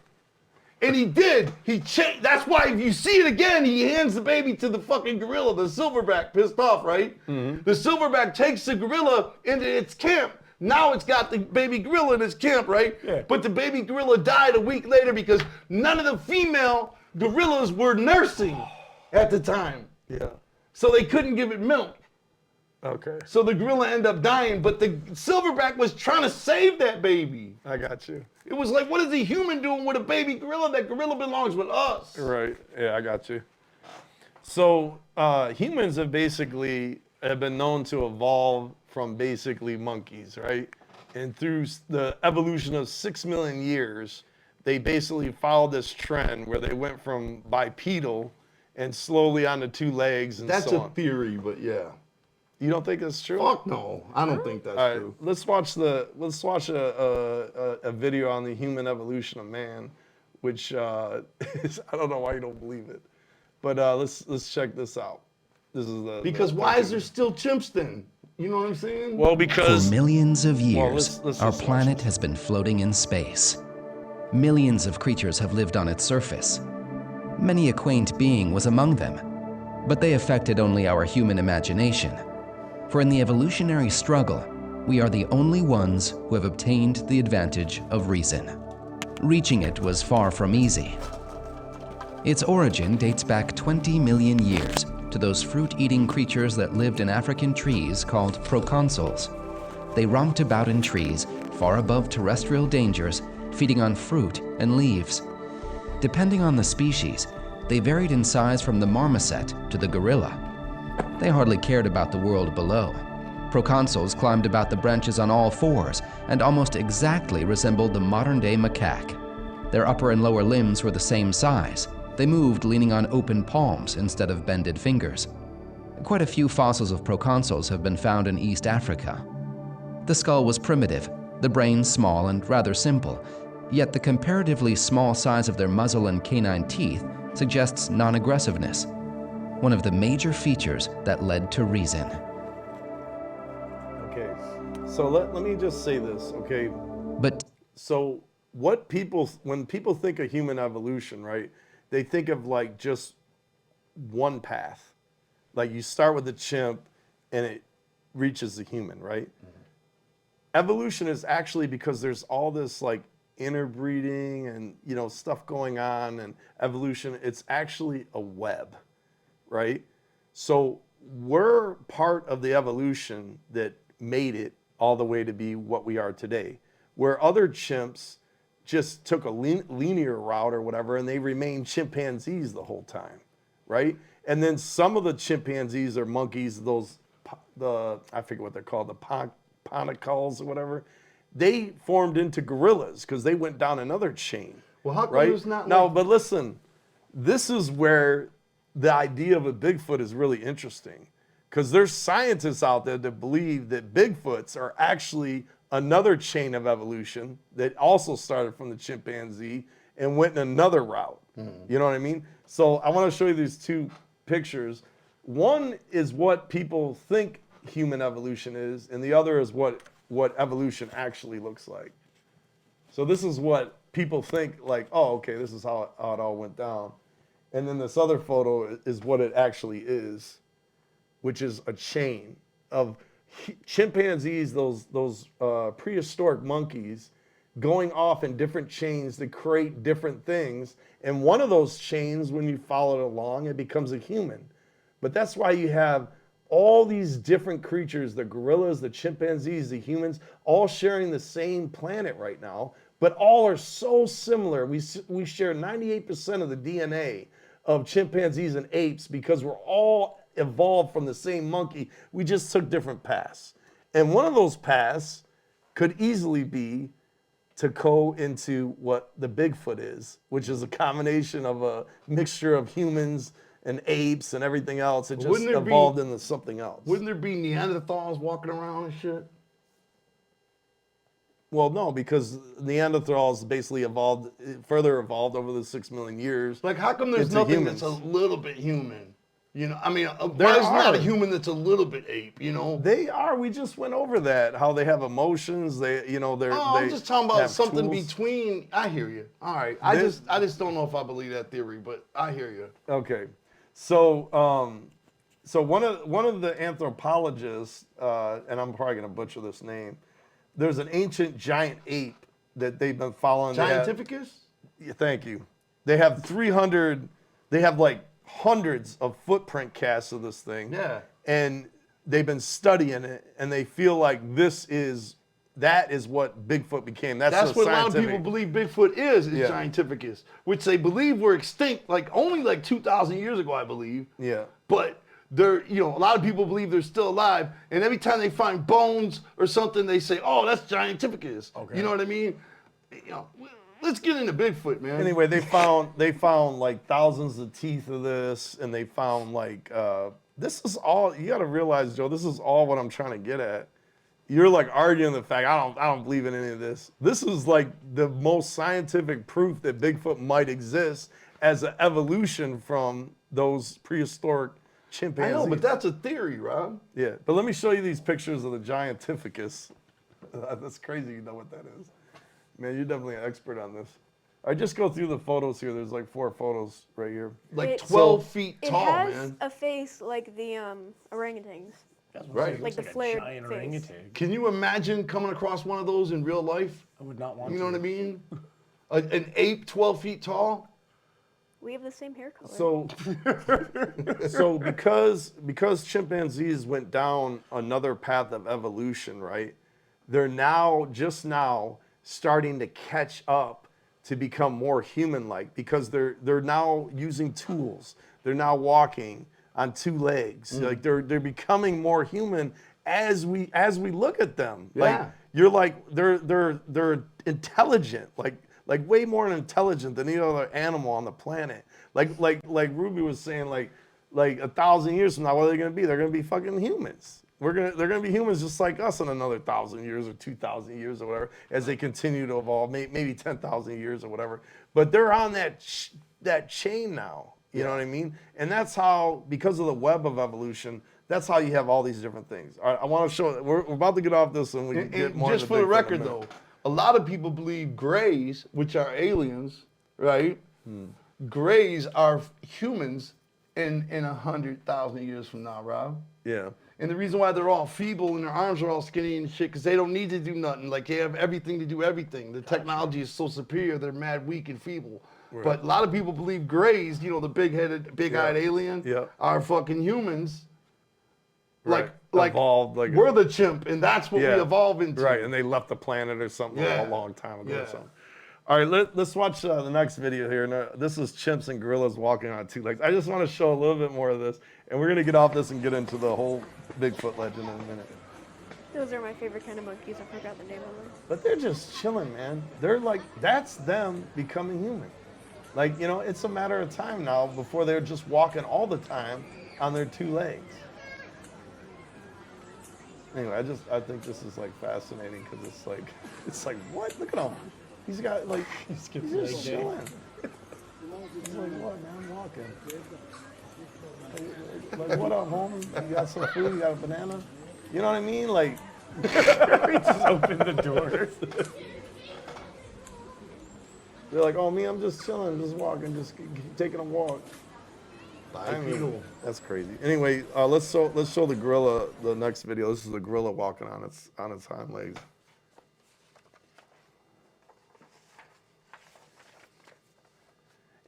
And he did. He changed. That's why if you see it again, he hands the baby to the fucking gorilla, the silverback, pissed off, right? The silverback takes the gorilla into its camp. Now it's got the baby gorilla in its camp, right? Yeah. But the baby gorilla died a week later because none of the female gorillas were nursing at the time. Yeah. So they couldn't give it milk. Okay. So the gorilla ended up dying, but the silverback was trying to save that baby. I got you. It was like, what is a human doing with a baby gorilla? That gorilla belongs with us. Right. Yeah, I got you. So humans have been known to evolve from basically monkeys, right? And through the evolution of 6 million years, they basically followed this trend where they went from bipedal and slowly onto 2 legs and That's so a on. theory, but yeah. You don't think that's true? Fuck no, I don't think that's All right, true. let's watch a video on the human evolution of man, which is, I don't know why you don't believe it, but let's check this out. This is Because why is there still chimps then? You know what I'm saying? Well, For because millions of years, let's our just watch planet this. has been floating in space. Millions of creatures have lived on its surface, Many a quaint being was among them, but they affected only our human imagination. For in the evolutionary struggle, we are the only ones who have obtained the advantage of reason. Reaching it was far from easy. Its origin dates back 20 million years to those fruit-eating creatures that lived in African trees called proconsuls. They romped about in trees far above terrestrial dangers, feeding on fruit and leaves. Depending on the species, they varied in size from the marmoset to the gorilla. They hardly cared about the world below. Proconsuls climbed about the branches on all fours and almost exactly resembled the modern-day macaque. Their upper and lower limbs were the same size. They moved leaning on open palms instead of bended fingers. Quite a few fossils of proconsuls have been found in East Africa. The skull was primitive, the brain small and rather simple, yet the comparatively small size of their muzzle and canine teeth suggests non-aggressiveness, one of the major features that led to reason. Okay, so let me just say this, okay? But so when people think of human evolution, right, they think of like just one path. Like you start with the chimp and it reaches the human, right? Evolution is actually because there's all this like interbreeding and stuff going on, and evolution, it's actually a web, right? So we're part of the evolution that made it all the way to be what we are today, where other chimps just took a linear route or whatever, and they remained chimpanzees the whole time, right? And then some of the chimpanzees or monkeys, I forget what they're called, the ponticles or whatever, they formed into gorillas because they went down another chain. Well, how come right? there's not No, like- but listen, this is where the idea of a Bigfoot is really interesting, because there's scientists out there that believe that Bigfoots are actually another chain of evolution that also started from the chimpanzee and went in another route. You know what I mean? So I want to show you these two pictures. One is what people think human evolution is, and the other is what evolution actually looks like. So this is what people think, like, oh, okay, this is how it all went down. And then this other photo is what it actually is, which is a chain of chimpanzees, those prehistoric monkeys, going off in different chains to create different things. And one of those chains, when you follow it along, it becomes a human. But that's why you have all these different creatures, the gorillas, the chimpanzees, the humans, all sharing the same planet right now, but all are so similar. We share 98% of the DNA of chimpanzees and apes because we're all evolved from the same monkey. We just took different paths. And one of those paths could easily be to go into what the Bigfoot is, which is a combination of a mixture of humans and apes and everything else. It just evolved into something else. Wouldn't there be Neanderthals walking around and shit? Well, no, because Neanderthals basically further evolved over the 6 million years. Like, how come there's into nothing humans. that's a little bit human? I mean, there's not a human that's a little bit ape, They are. We just went over that. How they have emotions. They're. I'm just talking about have something tools. between. I hear you. All right. I just don't know if I believe that theory, but I hear you. Okay, so one of the anthropologists, and I'm probably gonna butcher this name. There's an ancient giant ape that they've been following. Giantificus? Yeah, thank you. They have 300. They have like hundreds of footprint casts of this thing. Yeah. And they've been studying it, and they feel like that is what Bigfoot became. That's what a lot of people believe Bigfoot is Yeah. Giantificus, which they believe were extinct only 2,000 years ago, I believe. Yeah. But they're, a lot of people believe they're still alive, and every time they find bones or something, they say, "Oh, that's Giantificus." Okay. You know what I mean? Let's get into Bigfoot, man. Anyway, they found like thousands of teeth of this, and they found this is all you got to realize, Joe. This is all what I'm trying to get at. You're like arguing the fact I don't believe in any of this. This is like the most scientific proof that Bigfoot might exist as an evolution from those prehistoric chimpanzees. I know, but that's a theory, Rob. Yeah, but let me show you these pictures of the Giantificus. That's crazy. You know what that is. Man, you're definitely an expert on this. All right, just go through the photos here. There's like 4 photos right here. Like 12 feet It tall, has man. a face like the orangutans. Right. Like the flared giant face. orangutan. Can you imagine coming across one of those in real life? I would not want You to. know what I mean? An ape 12 feet tall? We have the same hair color. So because chimpanzees went down another path of evolution, right? They're just now starting to catch up to become more human-like because they're now using tools. They're now walking on 2 legs. Like they're becoming more human as we look at them. Yeah. Like you're like they're intelligent, like way more intelligent than any other animal on the planet. Like Ruby was saying, like 1,000 years from now, what are they gonna be? They're gonna be fucking humans. They're gonna be humans just like us in another 1,000 years or 2,000 years or whatever, as they continue to evolve, maybe 10,000 years or whatever. But they're on that chain now. You know what I mean? And that's how, because of the web of evolution, that's how you have all these different things. All right, I want to show. We're about to get off this, and we can get more. Just into for the Bigfoot in a record, minute. though, a lot of people believe grays, which are aliens, right? Grays are humans in 100,000 years from now, Rob. Yeah. And the reason why they're all feeble and their arms are all skinny and shit, because they don't need to do nothing. Like, they have everything to do everything. The technology is so superior, they're mad, weak, and feeble. Right. But a lot of people believe grays, you know, the big-headed, big-eyed alien, are fucking humans. Right. Like Evolved, like we're the chimp, and that's what we evolve into. Right, and they left the planet or something Yeah. a long time ago or Yeah. something. All right, let's watch the next video here. Now, this is chimps and gorillas walking on 2 legs. I just want to show a little bit more of this, and we're going to get off this and get into the whole Bigfoot legend in a minute. Those are my favorite kind of monkeys. I forgot the name of them. But they're just chilling, man. They're like, that's them becoming human. Like, you know, it's a matter of time now before they're just walking all the time on their 2 legs. Anyway, I think this is like fascinating because it's like, what? Look at him. He's got like, he's just chilling. He's like, what, man? I'm walking. Like, what up, homie? You got some food? You got a banana? You know what I mean? Like, He just opened the door. they're like, oh, me, I'm just chilling, just walking, just taking a walk. I mean, that's crazy. Anyway, let's show the gorilla. The next video. This is the gorilla walking on its hind legs.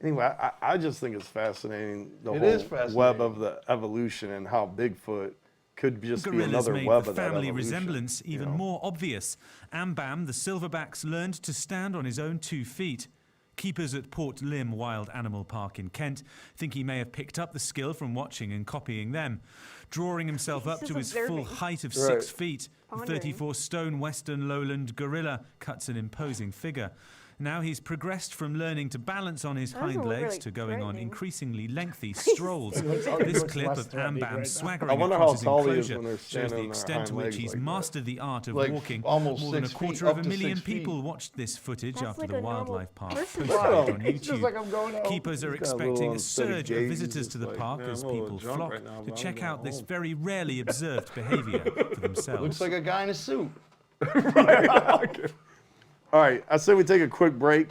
Anyway, I just think it's fascinating, the It is whole fascinating. web of the evolution and how Bigfoot could just be Gorillas another made web the of that family evolution, resemblance you even know? more obvious. Ambam, the silverbacks, learned to stand on his own 2 feet. Keepers at Port Lymm Wild Animal Park in Kent think he may have picked up the skill from watching and copying them. Drawing himself up to his full height of 6 feet, the 34-stone Western Lowland gorilla cuts an imposing figure. Now he's progressed from learning to balance on his hind legs to going on increasingly lengthy strolls. This clip of Ambam swaggering I wonder across how his tall he is enclosure when they're shows standing the on their extent to hind which legs he's like that. mastered the art of Like walking. almost More than a 6 feet, quarter up of a to million 6 feet. people watched this footage That's after like the a normal wildlife park person posted it walking. on It's just YouTube. like I'm going out. Keepers are He's got a expecting little a unsteady surge of gaze. visitors He's to the like, park "Man, as I'm a little people drunk flock right now, to but I'm check going out this home." very rarely observed behavior for themselves. Looks like a guy in a suit. All right, I say we take a quick break,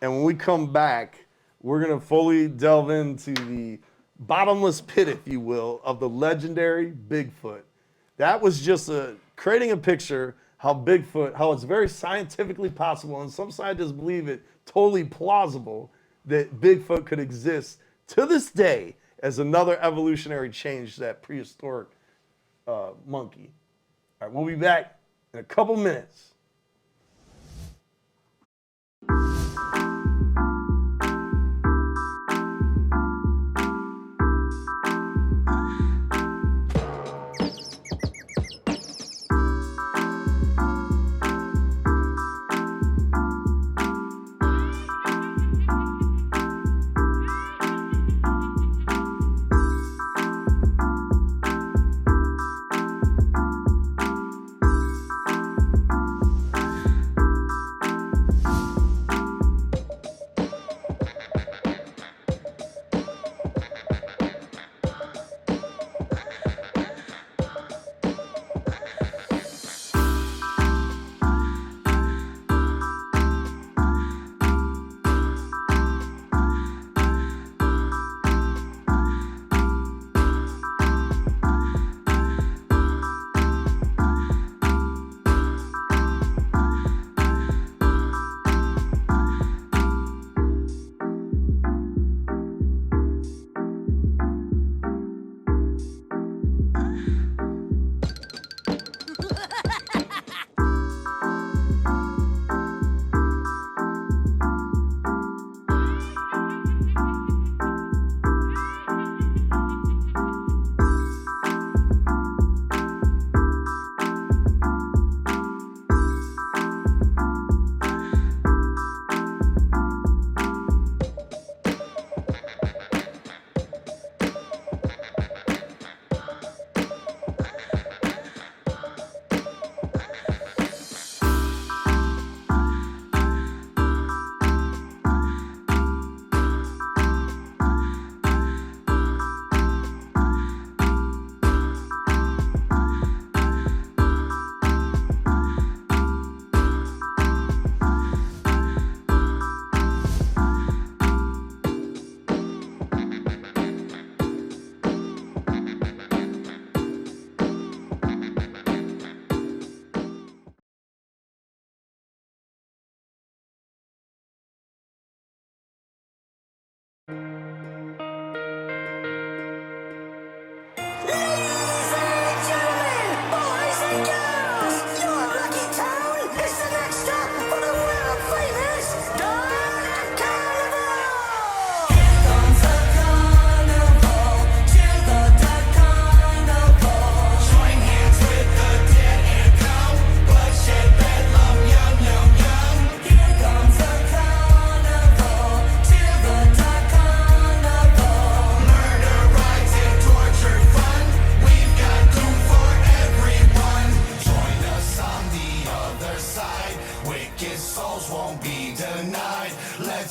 and when we come back, we're gonna fully delve into the bottomless pit, if you will, of the legendary Bigfoot. That was just creating a picture how it's very scientifically possible, and some scientists believe it totally plausible that Bigfoot could exist to this day as another evolutionary change to that prehistoric monkey. All right, we'll be back in a couple minutes.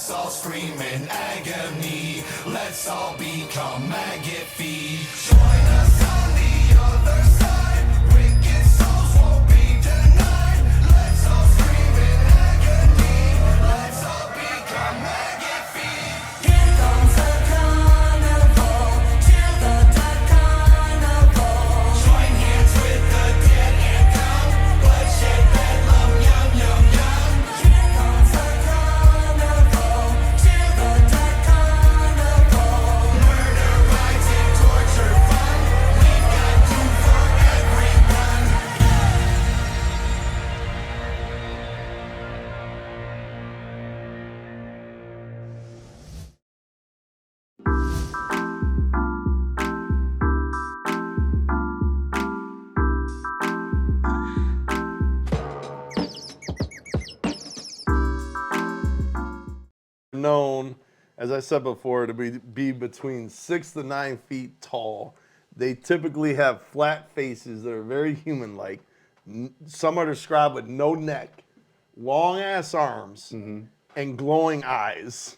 Let's all scream in agony. Let's all become maggot feed. Join us on the other side. Wicked souls won't be denied. Let's all scream in agony. Let's all become maggot feed. Here comes the carnival. Till the dead carnival. Join hands with the dead and come. Bloodshed, bedlam, yum, yum, yum. Here comes the carnival. Till the dead carnival. Murder, rides, and torture fun. We've got doom for everyone. Known, as I said before, to be between 6 to 9 feet tall. They typically have flat faces that are very human-like. Some are described with no neck, long-ass arms, and glowing eyes.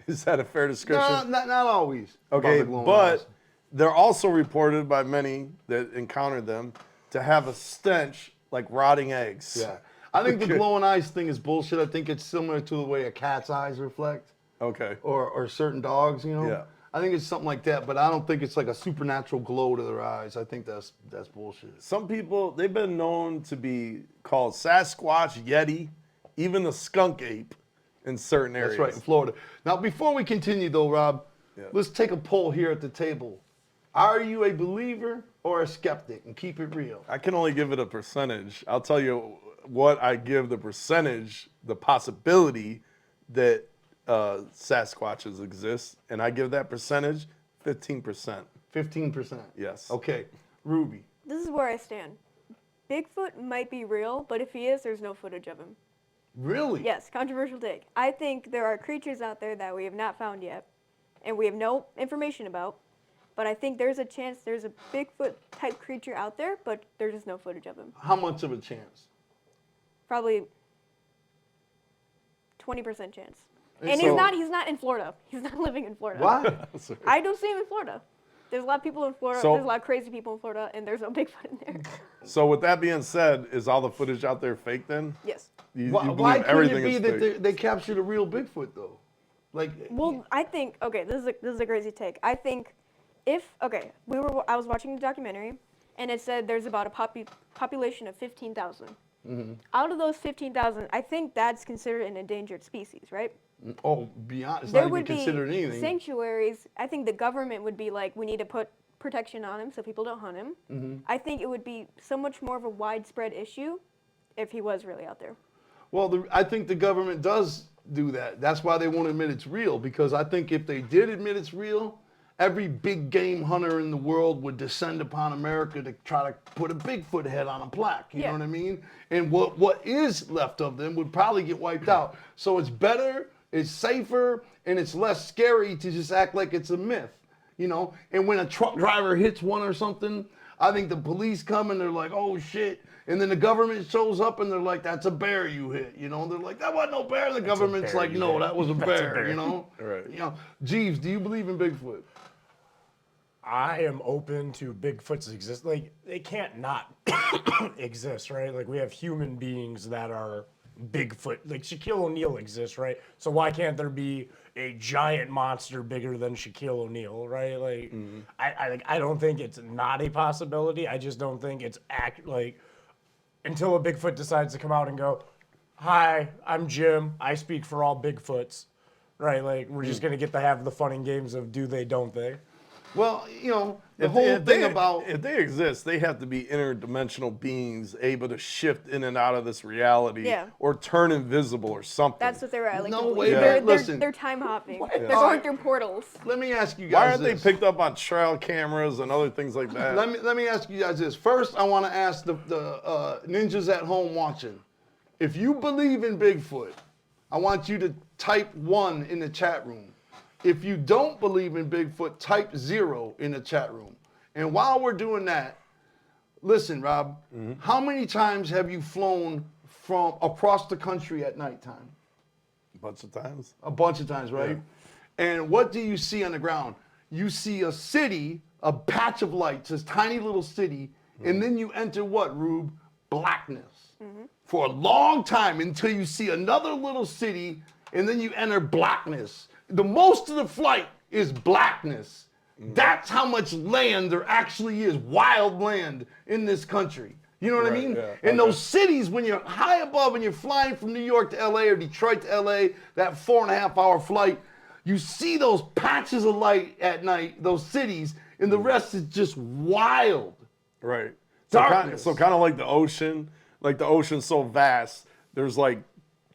Is that a fair description? No, not always. Okay, about the glowing but eyes. they're also reported by many that encountered them to have a stench like rotting eggs. Yeah. I think the glowing eyes thing is bullshit. I think it's similar to the way a cat's eyes reflect. Okay. Or certain dogs, you know? Yeah. I think it's something like that, but I don't think it's like a supernatural glow to their eyes. I think that's bullshit. Some people, they've been known to be called Sasquatch, Yeti, even the skunk ape in certain areas. That's right, in Florida. Now, before we continue, though, Rob, let's take a poll here at the table. Are you a believer or a skeptic? And keep it real. I can only give it a percentage. I'll tell you what I give the percentage, the possibility that Sasquatches exist, and I give that percentage 15%. 15%? Yes. Okay. Ruby. This is where I stand. Bigfoot might be real, but if he is, there's no footage of him. Really? Yes, controversial take. I think there are creatures out there that we have not found yet, and we have no information about, but I think there's a chance there's a Bigfoot-type creature out there, but there's just no footage of him. How much of a chance? Probably 20% chance. And So- he's not in Florida. He's not living in Florida. What? I don't see him in Florida. There's a lot of people in Florida. So- There's a lot of crazy people in Florida, and there's no Bigfoot in there. So with that being said, is all the footage out there fake then? Yes. You Why believe couldn't everything it be is that fake? they captured a real Bigfoot, though? Like, Well, I think this is a crazy take. I think I was watching the documentary, and it said there's about a population of 15,000. Mm-hmm. Out of those 15,000, I think that's considered an endangered species, right? oh, beyond, it's There not even would be considered anything. sanctuaries. I think the government would be like, we need to put protection on him so people don't hunt him. Mm-hmm. I think it would be so much more of a widespread issue if he was really out there. Well, I think the government does do that. That's why they won't admit it's real, because I think if they did admit it's real, every big game hunter in the world would descend upon America to try to put a Bigfoot head on a plaque. You know what I mean? And what is left of them would probably get wiped out. So it's better, it's safer, and it's less scary to just act like it's a myth. You know? And when a truck driver hits one or something, I think the police come and they're like, oh shit. And then the government shows up and they're like, that's a bear you hit. You know? And they're like, that wasn't no bear. And the government's like, no, that was a bear. You know? Right. You know? Jeeves, do you believe in Bigfoot? I am open to Bigfoot's exist. Like, they can't not exist, right? Like, we have human beings that are Bigfoot. Like, Shaquille O'Neal exists, right? So why can't there be a giant monster bigger than Shaquille O'Neal, right? Like, I don't think it's not a possibility. I just don't think it's until a Bigfoot decides to come out and go, hi, I'm Jim. I speak for all Bigfoots, right? Like, we're just going to get to have the fun and games of do they, don't they? Well, you know, the whole thing about... If they exist, they have to be interdimensional beings able to shift in and out of this reality or turn invisible or something. That's what they're at. Like, No way, man. Listen. They're time hopping. What? They're going through portals. Let me ask you guys Why aren't this. they picked up on trail cameras and other things like that? Let me ask you guys this. First, I want to ask the ninjas at home watching. If you believe in Bigfoot, I want you to type 1 in the chat room. If you don't believe in Bigfoot, type 0 in the chat room. And while we're doing that, listen, Rob, how many times have you flown from across the country at nighttime? bunch of times. A bunch of times, right? And what do you see on the ground? You see a city, a patch of lights, this tiny little city, and then you enter what, Rube? Blackness. For a long time until you see another little city, and then you enter blackness. The most of the flight is blackness. That's how much land there actually is, wild land in this country. You know what I mean? Yeah, In those cities, when you're high above and you're flying from New York to LA or Detroit to LA, that 4.5 hour flight, you see those patches of light at night, those cities, and the rest is just wild. Right. Darkness. So kind of like the ocean. Like the ocean's so vast, there's like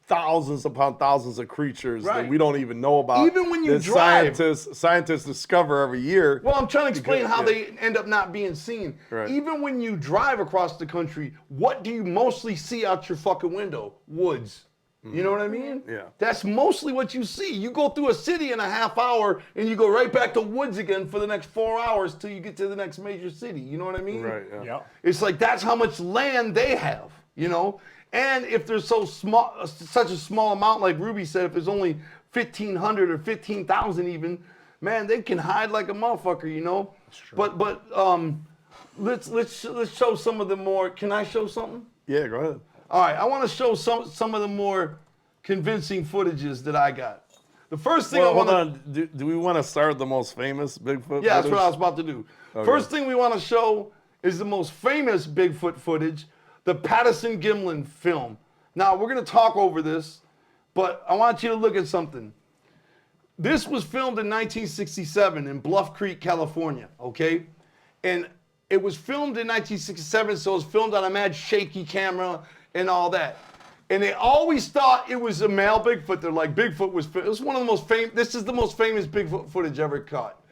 thousands upon thousands of creatures that we don't even know about. Even when you that drive. scientists discover every year. Well, I'm trying to explain how they end up not being seen. Right. Even when you drive across the country, what do you mostly see out your fucking window? Woods. You know what I mean? Yeah. That's mostly what you see. You go through a city in a half hour and you go right back to woods again for the next 4 hours till you get to the next major city. You know what I mean? Right. Yeah. It's like that's how much land they have, you know? And if there's so small, such a small amount, like Ruby said, if there's only 1,500 or 15,000 even, man, they can hide like a motherfucker, you know? But let's show some of the more. Can I show something? Yeah, go ahead. All right, I want to show some of the more convincing footages that I got. The first thing I want to do we want to start with the most famous Bigfoot? Yeah, that's footage? what I was about to do. Okay. First thing we want to show is the most famous Bigfoot footage, the Patterson-Gimlin film. Now, we're going to talk over this, but I want you to look at something. This was filmed in 1967 in Bluff Creek, California, okay? And it was filmed in 1967, so it was filmed on a mad shaky camera and all that. And they always thought it was a male Bigfoot. They're like, Bigfoot was, it was one of the most famous, this is the most famous Bigfoot footage ever caught.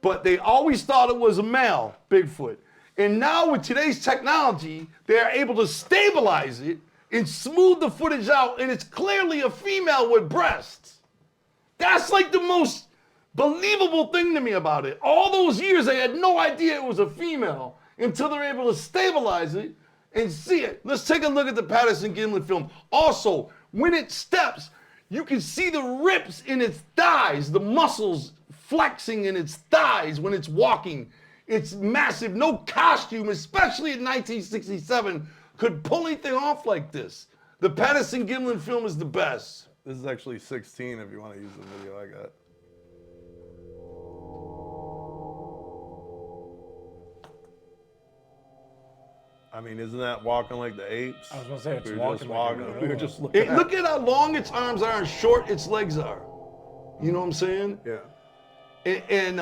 But they always thought it was a male Bigfoot. And now with today's technology, they are able to stabilize it and smooth the footage out, and it's clearly a female with breasts. That's like the most believable thing to me about it. All those years, I had no idea it was a female until they're able to stabilize it and see it. Let's take a look at the Patterson-Gimlin film. Also, when it steps, you can see the rips in its thighs, the muscles flexing in its thighs when it's walking. It's massive. No costume, especially in 1967, could pull anything off like this. The Patterson-Gimlin film is the best. This is actually 16 if you want to use the video I got. I mean, isn't that walking like the apes? I was gonna say it's we were walking just like a walking. gorilla. We were just looking. Look at how long its arms are and short its legs are. You know what I'm saying? Yeah. And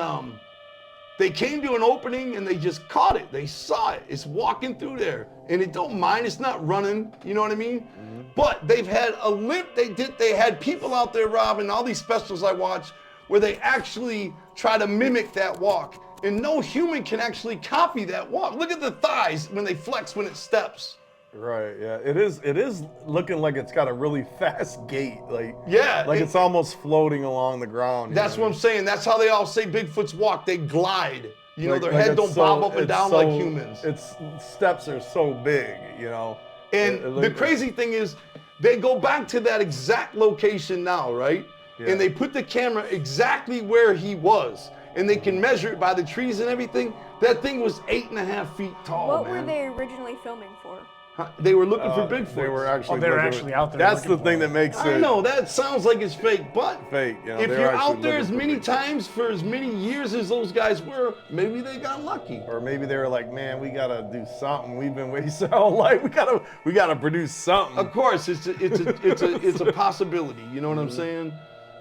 they came to an opening and they just caught it. They saw it. It's walking through there, and it don't mind. It's not running. You know what I mean? Mm-hmm. But they've had a limp. They had people out there, Rob, and all these specials I watch where they actually try to mimic that walk. And no human can actually copy that walk. Look at the thighs when they flex when it steps. Right, yeah. It is looking like it's got a really fast gait. Like, yeah, like it's almost floating along the ground. That's what I'm saying. That's how they all say Bigfoots walk. They glide. You know, Like- their like head it's don't bob up and it's down so- like humans. Its steps are so big, you know. And It the look- crazy thing is, they go back to that exact location now, right? Yeah. And they put the camera exactly where he was. And they can measure it by the trees and everything. That thing was 8.5 feet tall, What man. were they originally filming for? They were looking for Bigfoot. They were actually. they were looking- actually out there That's the looking thing for that makes it I know, that sounds like it's fake, but fake. You know, if they were you're actually out there as looking for many Bigfoot. times for as many years as those guys were, maybe they got lucky. Or maybe they were like, man, we gotta do something. We've been wasting our whole life. We gotta produce something. Of course, it's a possibility. You know what I'm saying?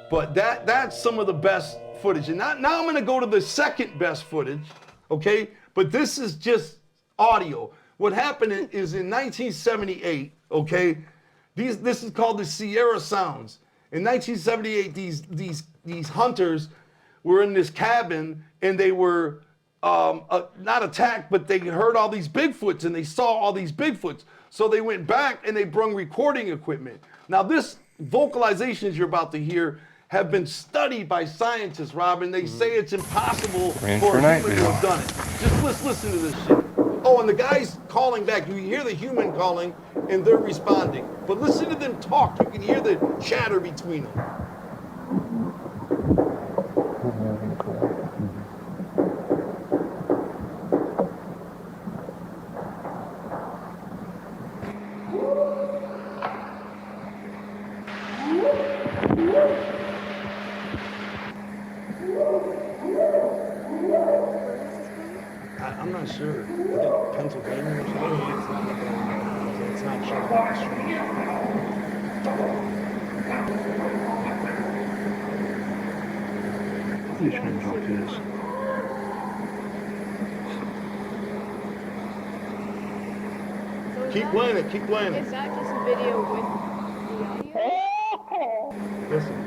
But that's some of the best footage. And now I'm going to go to the second best footage, okay? But this is just audio. What happened is in 1978, okay? This is called the Sierra Sounds. In 1978, these hunters were in this cabin and they were not attacked, but they heard all these Bigfoots and they saw all these Bigfoots. So they went back and they brung recording equipment. Now this vocalizations you're about to hear have been studied by scientists, Rob, and they say it's impossible for a human to have done it. Just let's listen to this shit. Oh, and the guy's calling back. You hear the human calling, and they're responding. But listen to them talk. You can hear the chatter between them. I'm not sure. I think Pennsylvania or something. It's not showing on the street. Please can talk to this. Keep playing it. Keep playing it. Is that just a video with the audio? Listen.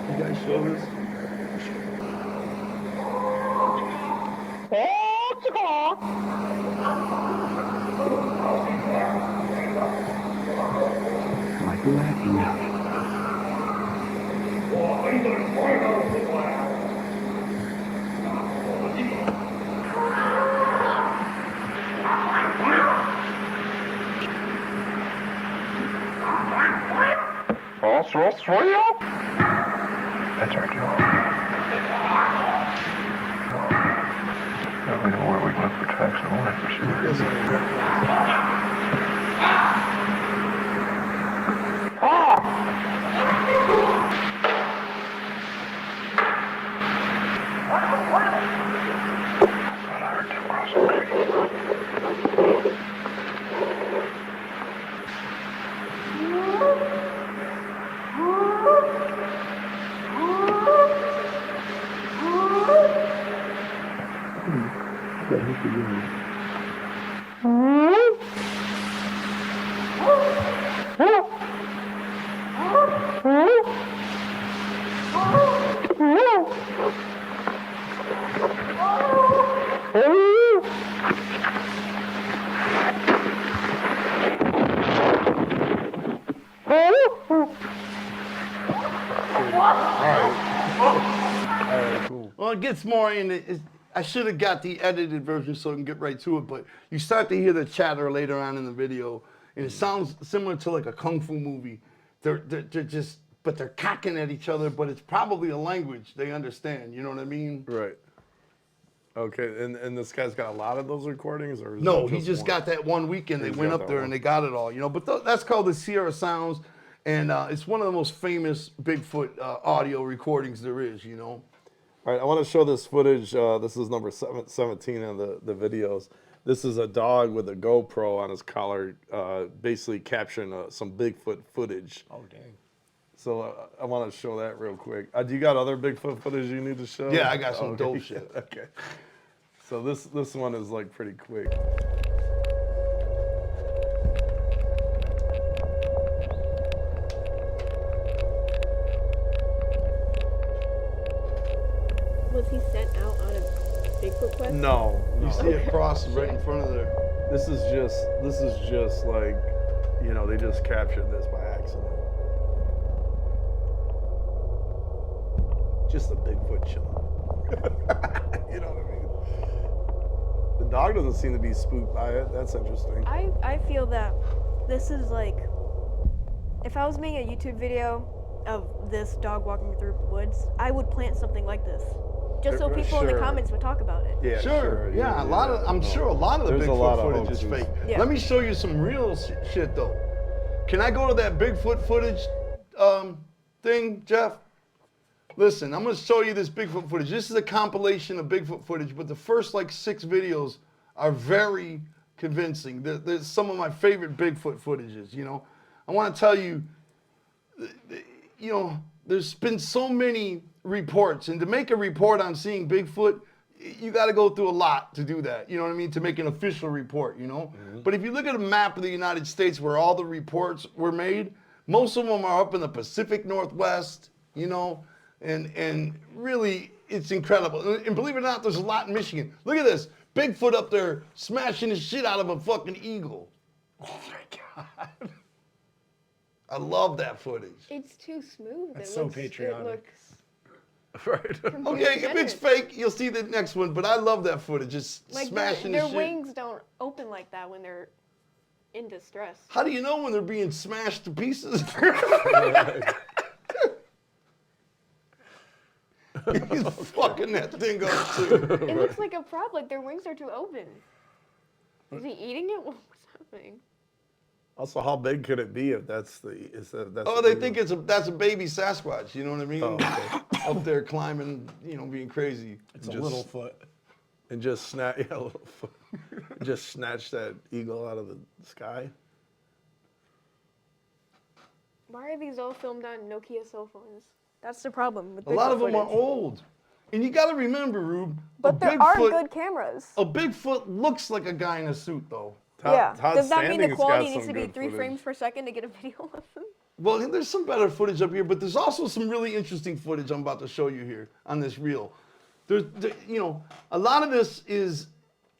You guys show this? Like laughing out. That's our job. Now we know where we can look for tracks and water for sure. Well, it gets more in it. I should have got the edited version so I can get right to it, but you start to hear the chatter later on in the video, and it sounds similar to like a kung fu movie. They're just, but they're cocking at each other, but it's probably a language they understand. You know what I mean? Right. Okay, and this guy's got a lot of those recordings, or is No, it he just one? got that one weekend. They He's went got up that there one. and they got it all, you know. But that's called the Sierra Sounds, and it's one of the most famous Bigfoot audio recordings there is, you know. All right, I want to show this footage. This is number 17 on the videos. This is a dog with a GoPro on his collar, basically capturing some Bigfoot footage. Oh, dang. So I want to show that real quick. Do you got other Bigfoot footage you need to show? Yeah, I got some Okay. dope shit. Okay. So this one is like pretty quick. Was he sent out on a Bigfoot quest? No, You see it cross right in front of there. This is just like, you know, they just captured this by accident. Just a Bigfoot chilling. You know what I mean? The dog doesn't seem to be spooked by it. That's interesting. I feel that this is like, if I was making a YouTube video of this dog walking through the woods, I would plant something like this. Just so people in the Sure. comments would talk about it. Yeah, Sure. Yeah, I'm sure a lot of the There's a lot Bigfoot of footage is hoaxes. fake. Yeah. Let me show you some real shit though. Can I go to that Bigfoot footage thing, Jeff? Listen, I'm gonna show you this Bigfoot footage. This is a compilation of Bigfoot footage, but the first like 6 videos are very convincing. There's some of my favorite Bigfoot footages, you know. I wanna tell you, you know, there's been so many reports, and to make a report on seeing Bigfoot, you got to go through a lot to do that. You know what I mean? To make an official report, you know? But if you look at a map of the United States where all the reports were made, most of them are up in the Pacific Northwest, you know? And really, it's incredible. And believe it or not, there's a lot in Michigan. Look at this. Bigfoot up there smashing the shit out of a fucking eagle. Oh my God. I love that footage. It's too smooth. That's it so looks, patriotic. It looks Right. Okay, if it's fake, you'll see the next one, but I love that footage. Just like smashing their the shit. wings don't open like that when they're in distress. How do you know when they're being smashed to pieces? He's fucking that thing up too. It looks like a prop, like their wings are too open. Is he eating it? What's happening? Also, how big could it be if that's the? Oh, they think that's a baby Sasquatch. You know what I mean? Oh, okay. Up there climbing, being crazy. It's a little foot. And just snatch, a little foot. Just snatch that eagle out of the sky. Why are these all filmed on Nokia cell phones? That's the problem with A lot of them are footage. old. And you got to remember, Rube. But there are good cameras. A Bigfoot looks like a guy in a suit, though. Yeah. Does that mean the quality needs to be 3 frames per second to get a video of them? Well, there's some better footage up here, but there's also some really interesting footage I'm about to show you here on this reel. A lot of this is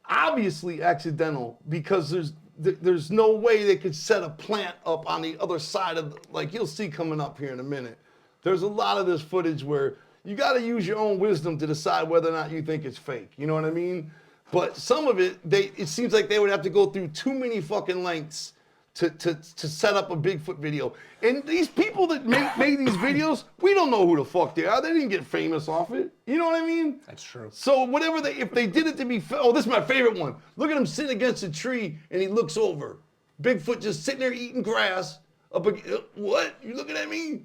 obviously accidental because there's no way they could set a plant up on the other side of, like you'll see coming up here in a minute. There's a lot of this footage where you got to use your own wisdom to decide whether or not you think it's fake. You know what I mean? But some of it, it seems like they would have to go through too many fucking lengths to set up a Bigfoot video. And these people that made these videos, we don't know who the fuck they are. They didn't get famous off it. You know what I mean? That's true. So if they did it to be, oh, this is my favorite one. Look at him sitting against a tree and he looks over. Bigfoot just sitting there eating grass. What? You looking at me?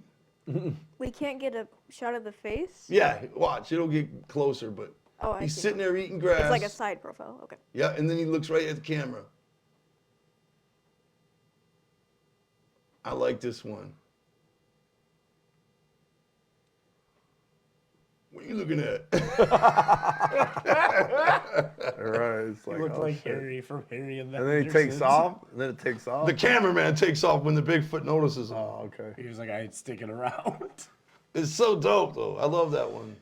We can't get a shot of the face? Yeah, watch. It'll get closer, but he's sitting there eating grass. It's like a side profile. Okay. Yeah, and then he looks right at the camera. I like this one. What are you looking at? Right. It's like, He looked oh, like shit. Harry from Harry and the And then he takes off, and then it takes off. The cameraman takes off when the Bigfoot notices him. Oh, okay. He was like, I ain't sticking around. It's so dope, though. I love that one.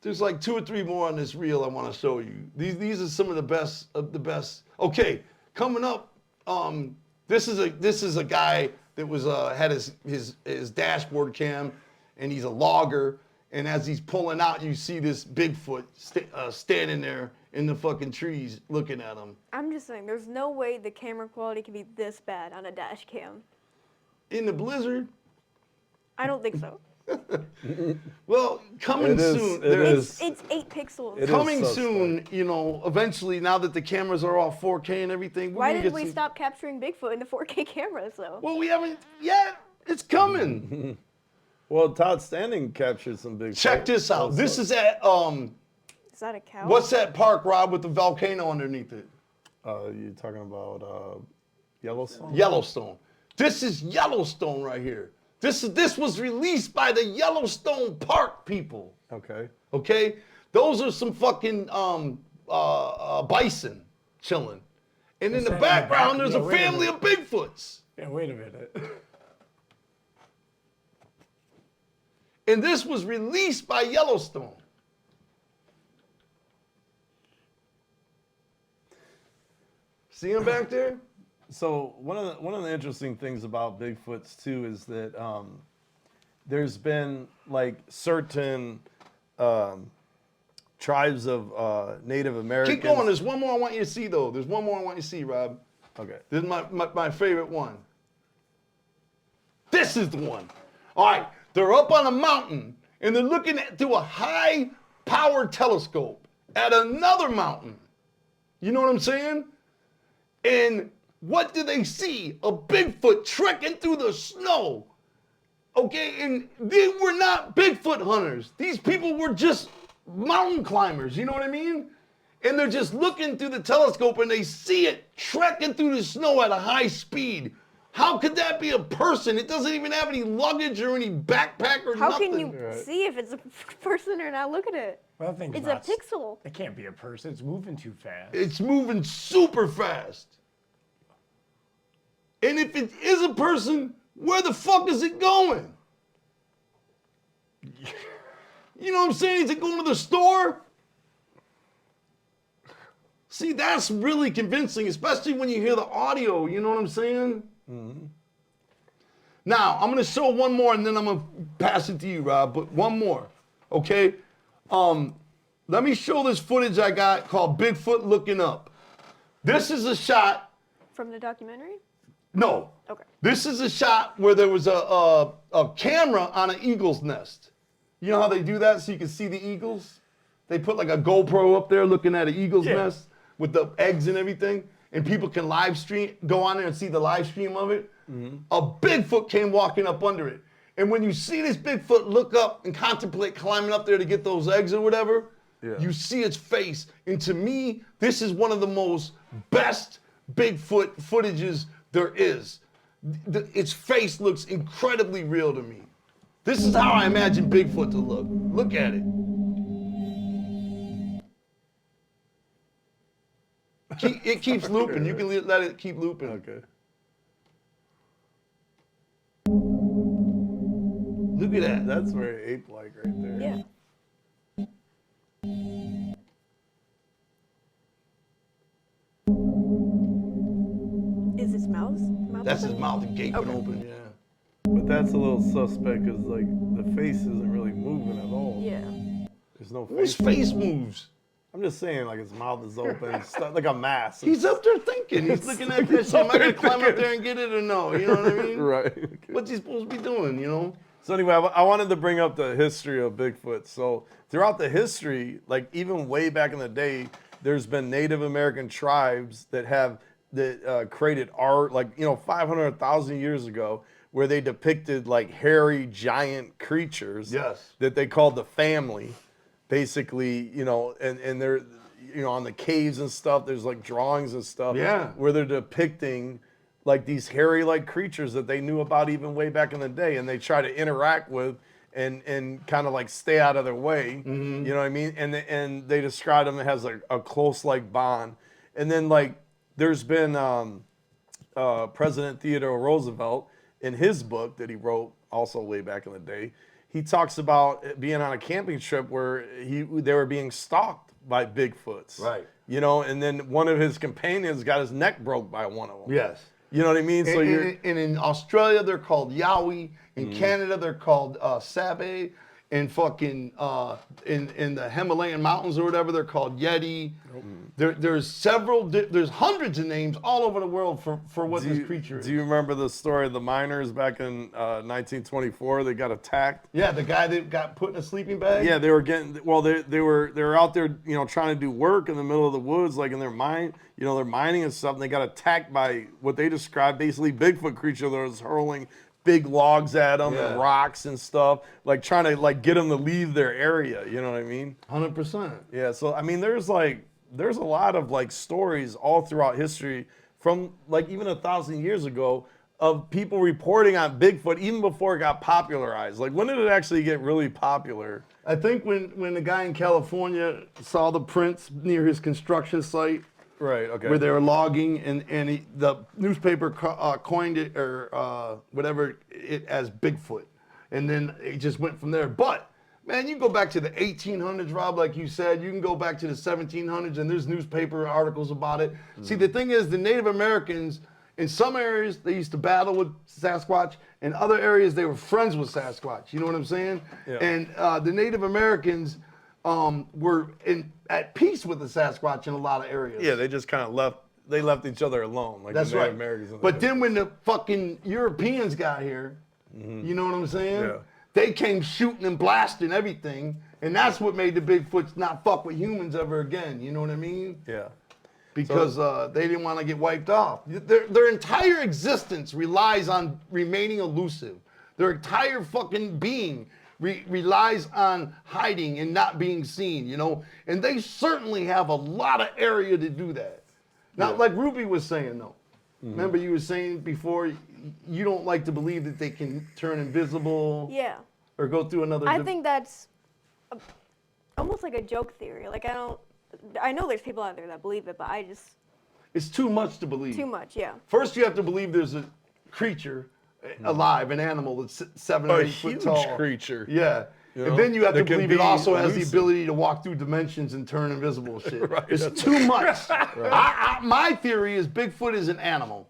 There's like 2 or 3 more on this reel I want to show you. These are some of the best of the best. Okay, coming up, this is a guy that was had his dashboard cam, and he's a logger. And as he's pulling out, you see this Bigfoot standing there in the fucking trees looking at him. I'm just saying, there's no way the camera quality can be this bad on a dash cam. In the blizzard? I don't think so. Well, coming soon. It's 8 pixels. Coming soon, eventually, now that the cameras are all 4K and everything. Why did we stop capturing Bigfoot in the 4K cameras, though? Well, we haven't yet. It's coming. Well, Todd Standing captured some big. Check this out. This is at Is that a cow? what's that park, Rob, with the volcano underneath it? You talking about Yellowstone? Yellowstone. This is Yellowstone right here. This was released by the Yellowstone Park people. Okay. Okay? Those are some fucking bison chilling. And in the background, there's a family of Bigfoots. Yeah, wait a minute. And this was released by Yellowstone. See him back there? So one of the interesting things about Bigfoots too is that there's been like certain tribes of Native Americans. Keep going. There's one more I want you to see, though. There's one more I want you to see, Rob. Okay. This is my favorite one. This is the one. All right. They're up on a mountain, and they're looking through a high-powered telescope at another mountain. You know what I'm saying? And what do they see? A Bigfoot trekking through the snow. Okay, and they were not Bigfoot hunters. These people were just mountain climbers, you know what I mean? And they're just looking through the telescope and they see it trekking through the snow at a high speed. How could that be a person? It doesn't even have any luggage or any backpack or How nothing. can you see if it's a person or not? Look at it. Well, think It's about a pixel. It can't be a person. It's moving too fast. It's moving super fast. And if it is a person, where the fuck is it going? You know what I'm saying? Is it going to the store? See, that's really convincing, especially when you hear the audio. You know what I'm saying? Mm-hmm. Now, I'm going to show one more, and then I'm going to pass it to you, Rob. But one more, okay? Let me show this footage I got called Bigfoot Looking Up. This is a shot. From the documentary? No. Okay. This is a shot where there was a camera on an eagle's nest. You know how they do that so you can see the eagles? They put like a GoPro up there looking at an eagle's nest with the eggs and everything, and people can live stream, go on there and see the live stream of it. Mm-hmm. A Bigfoot came walking up under it. And when you see this Bigfoot look up and contemplate climbing up there to get those eggs or whatever, you see its face. And to me, this is one of the most best Bigfoot footages there is. Its face looks incredibly real to me. This is how I imagine Bigfoot to look. Look at it. It keeps looping. You can let it keep looping. Okay. Look at that. That's very ape-like right there. Yeah. Is his mouth? That's his mouth gaping open, yeah. But that's a little suspect because like the face isn't really moving at all. Yeah. There's no face. Whose face moves? I'm just saying, like his mouth is open, it's like a mask. He's up there thinking. He's looking at this shit. Am I gonna climb up there and get it or no? You know what I mean? Right. Okay. What's he supposed to be doing? You know. So anyway, I wanted to bring up the history of Bigfoot. So throughout the history, like even way back in the day, there's been Native American tribes that have created art, like 500,000 years ago, where they depicted like hairy giant creatures. Yes. That they called the family. Basically, and they're, on the caves and stuff, there's like drawings and stuff. Yeah. Where they're depicting like these hairy-like creatures that they knew about even way back in the day, and they try to interact with and kind of like stay out of their way. Mm-hmm. You know what I mean? And they describe them as like a close like bond. And then like there's been President Theodore Roosevelt in his book that he wrote also way back in the day. He talks about being on a camping trip where they were being stalked by Bigfoots. Right. And then one of his companions got his neck broke by one of them. Yes. You know what I mean? So and in Australia they're called Yowie. In Canada they're called Sabe. In fucking in the Himalayan mountains or whatever they're called Yeti. There's hundreds of names all over the world for what this creature is. Do you remember the story of the miners back in 1924? They got attacked. Yeah, the guy that got put in a sleeping bag. Yeah, they were getting they were out there, trying to do work in the middle of the woods, like in their mine, they're mining and stuff, and they got attacked by what they described basically Bigfoot creature that was hurling big logs at them and rocks and stuff, like trying to like get them to leave their area. You know what I mean? 100%. Yeah. So I mean, there's a lot of like stories all throughout history from like even 1,000 years ago of people reporting on Bigfoot even before it got popularized. Like when did it actually get really popular? I think when the guy in California saw the prints near his construction site. Right, okay. Where they were logging, and the newspaper coined it or whatever it as Bigfoot, and then it just went from there. But man, you go back to the 1800s, Rob, like you said. You can go back to the 1700s, and there's newspaper articles about it. See, the thing is, the Native Americans in some areas they used to battle with Sasquatch, in other areas they were friends with Sasquatch. You know what I'm saying? Yeah. And the Native Americans were at peace with the Sasquatch in a lot of areas. Yeah, they just kind of left each other alone. Like That's the Native right. Americans. But then when the fucking Europeans got here, you know what I'm saying? Yeah. They came shooting and blasting everything, and that's what made the Bigfoots not fuck with humans ever again. You know what I mean? Yeah. Because they didn't want to get wiped off. Their entire existence relies on remaining elusive. Their entire fucking being relies on hiding and not being seen, and they certainly have a lot of area to do that. Now, like Ruby was saying though, remember you were saying before, you don't like to believe that they can turn invisible. Yeah. Or go through another. I think that's almost like a joke theory. Like I know there's people out there that believe it, but it's too much to believe. Too much, yeah. First, you have to believe there's a creature alive, an animal that's 7 or 8 foot tall. A huge creature. Yeah. You And know? then you have to That can believe it be also has the elusive. ability to walk through dimensions and turn invisible shit. Right, It's that's too much. My theory is Bigfoot is an animal.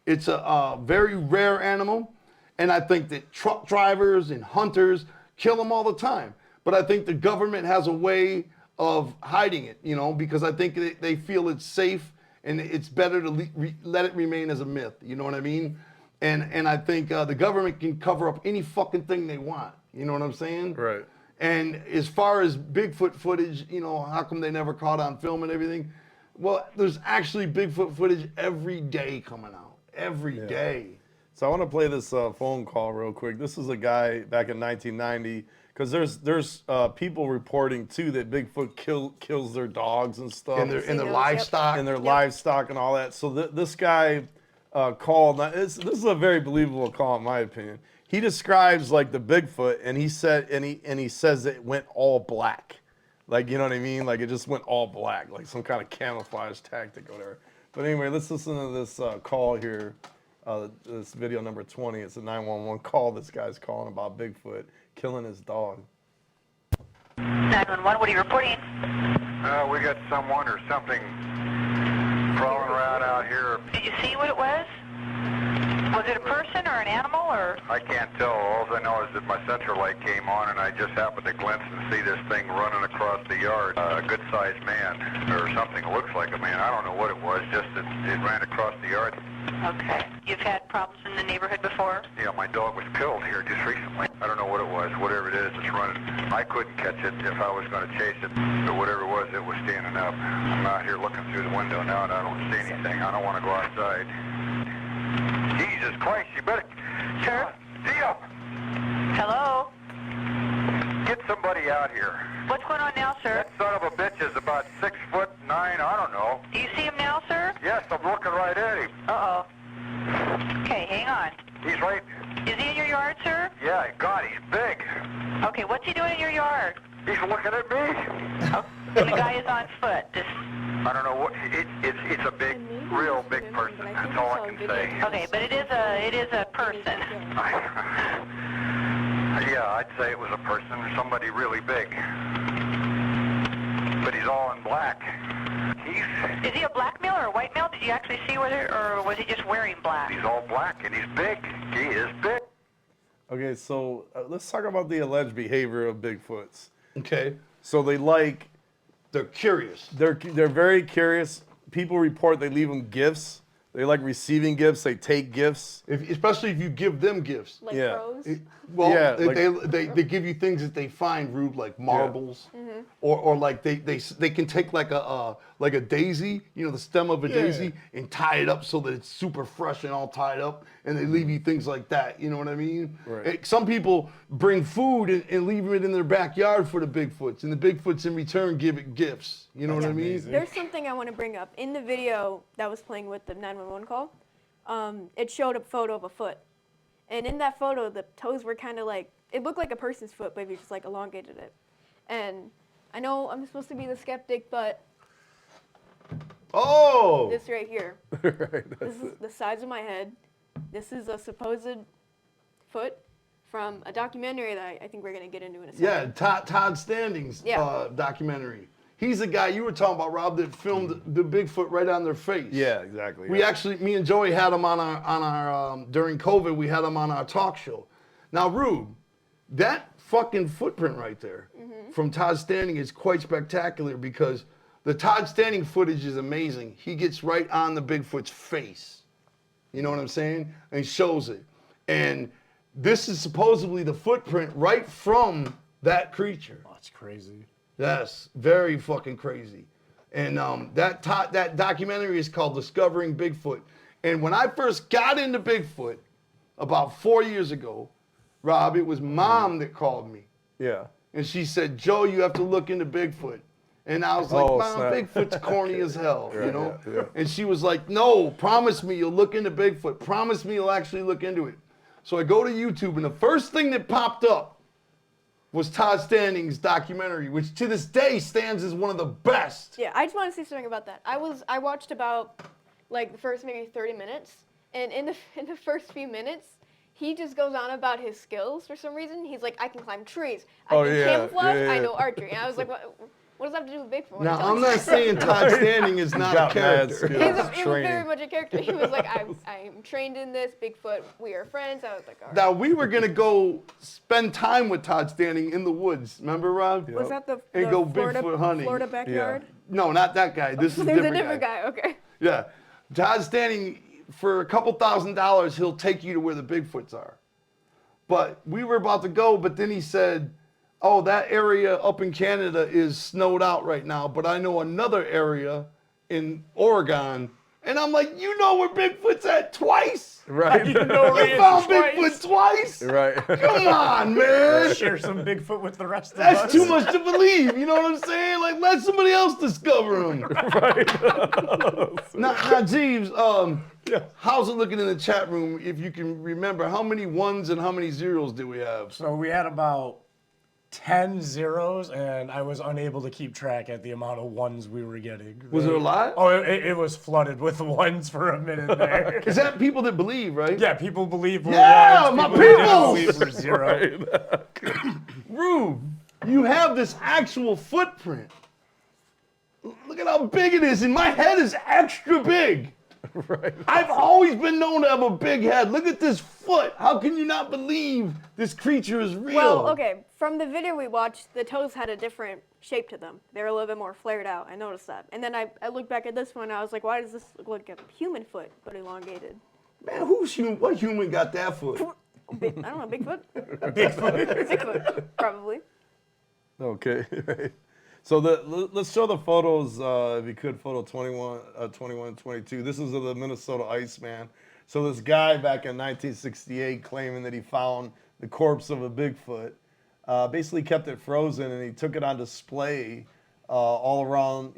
It's a very rare animal, and I think that truck drivers and hunters kill them all the time. But I think the government has a way of hiding it, you know, because I think they feel it's safe and it's better to let it remain as a myth. You know what I mean? And I think the government can cover up any fucking thing they want. You know what I'm saying? Right. And as far as Bigfoot footage, you know, how come they never caught on film and everything? Well, there's actually Bigfoot footage every day coming out. Every day. So I want to play this phone call real quick. This is a guy back in 1990, because there's people reporting too that Bigfoot kills their dogs and stuff. And their livestock. And their livestock and all that. So this guy called. Now, this is a very believable call in my opinion. He describes like the Bigfoot, and he says it went all black, like, you know what I mean? Like it just went all black, like some kind of camouflage tactic or whatever. But anyway, let's listen to this call here. This video number 20. It's a 911 call. This guy's calling about Bigfoot killing his dog. 911, what are you reporting? We got someone or something crawling around out here. Did you see what it was? Was it a person or an animal or? I can't tell. All I know is that my central light came on and I just happened to glimpse and see this thing running across the yard. A good-sized man or something that looks like a man. I don't know what it was, just that it ran across the yard. Okay. You've had problems in the neighborhood before? Yeah, my dog was killed here just recently. I don't know what it was. Whatever it is, it's running. I couldn't catch it if I was going to chase it. But whatever it was standing up. I'm out here looking through the window now and I don't see anything. I don't want to go outside. Jesus Christ, you better... Sir? Dio! Hello? Get somebody out here. What's going on now, sir? That son of a bitch is about 6'9", I don't know. Do you see him now, sir? Yes, I'm looking right at him. Uh-oh. Okay, hang on. He's right... Is he in your yard, sir? Yeah, God, he's big. Okay, what's he doing in your yard? He's looking at me. Oh, the guy is on foot. I don't know what... It's a big, real big person. That's all I can say. Okay, but it is a person. Yeah, I'd say it was a person or somebody really big. But he's all in black. Is he a black male or a white male? Did you actually see whether, or was he just wearing black? He's all black and he's big. He is big. Okay, so let's talk about the alleged behavior of Bigfoots. Okay. So they're curious. They're very curious. People report they leave them gifts. They like receiving gifts. They take gifts. Especially if you give them gifts. Like crows? They give you things that they find, Rube, like marbles, or like they can take like a daisy, you know, the stem of a daisy, and tie it up so that it's super fresh and all tied up, and they leave you things like that. You know what I mean? Right. Some people bring food and leave it in their backyard for the Bigfoots, and the Bigfoots in return give it gifts. You know what I mean? There's something I want to bring up. In the video that was playing with the 911 call, it showed a photo of a foot. And in that photo, the toes were kind of like, it looked like a person's foot, but if you just like elongated it. And I know I'm supposed to be the skeptic, but this right here, this is the size of my head. This is a supposed foot from a documentary that I think we're going to get into in a second. Yeah, Todd Standing's documentary. He's the guy you were talking about, Rob, that filmed the Bigfoot right on their face. Yeah, exactly. We actually, me and Joey had him on our during COVID, we had him on our talk show. Now, Rube, that fucking footprint right there from Todd Standing is quite spectacular because the Todd Standing footage is amazing. He gets right on the Bigfoot's face. You know what I'm saying? And shows it. And this is supposedly the footprint right from that creature. Oh, that's crazy. Yes, very fucking crazy. And that documentary is called Discovering Bigfoot. And when I first got into Bigfoot about 4 years ago, Rob, it was Mom that called me. Yeah. And she said, Joe, you have to look into Bigfoot. And I was like, Mom, snap. Bigfoot's corny as hell, Right, you know? yeah. And she was like, no, promise me you'll look into Bigfoot. Promise me you'll actually look into it. So I go to YouTube, and the first thing that popped up was Todd Standing's documentary, which to this day stands as one of the best. Yeah, I just want to say something about that. I watched about like the first maybe 30 minutes, and in the first few minutes, he just goes on about his skills for some reason. He's like, I can climb trees. I Oh, can yeah, camouflage. yeah, I yeah. know archery. And I was like, what does that have to do with Bigfoot? Now, I'm not saying Todd Standing is not a got mad character. skills. He was very much a character. He was like, I'm trained in this. Bigfoot, we are friends. I was like, all right. Now, we were going to go spend time with Todd Standing in the woods. Remember, Rob? Was that the And go Florida, Bigfoot hunting. Florida backyard? No, not that guy. This is There's a different guy. Okay. Yeah. Todd Standing, for a couple $1,000s, he'll take you to where the Bigfoots are. But we were about to go, but then he said, oh, that area up in Canada is snowed out right now, but I know another area in Oregon. And I'm like, you know where Bigfoot's at twice? Right. You know where he You is found twice. Bigfoot twice? Right. Come on, man. Share some Bigfoot with the rest of us. That's too much to believe. You know what I'm saying? Like, let somebody else discover him. Now, Jeeves, how's it looking in the chat room? If you can remember, how many ones and how many zeros do we have? So we had about 10 zeros, and I was unable to keep track at the amount of ones we were getting. Was it a lot? Oh, it was flooded with ones for a minute there. Is that people that believe, right? Yeah, people believe we're Yeah, ones. my Didn't people! believe we're zero. Rube, you have this actual footprint. Look at how big it is, and my head is extra big. Right. I've always been known to have a big head. Look at this foot. How can you not believe this creature is real? Well, okay. From the video we watched, the toes had a different shape to them. They were a little bit more flared out. I noticed that. And then I looked back at this one, and I was like, why does this look like a human foot, but elongated? Man, what human got that foot? I don't know, Bigfoot? Bigfoot. Bigfoot, probably. Okay. Right. So let's show the photos, if you could, photo 21, 21, 22. This is of the Minnesota Iceman. So this guy back in 1968 claiming that he found the corpse of a Bigfoot, basically kept it frozen and he took it on display all around,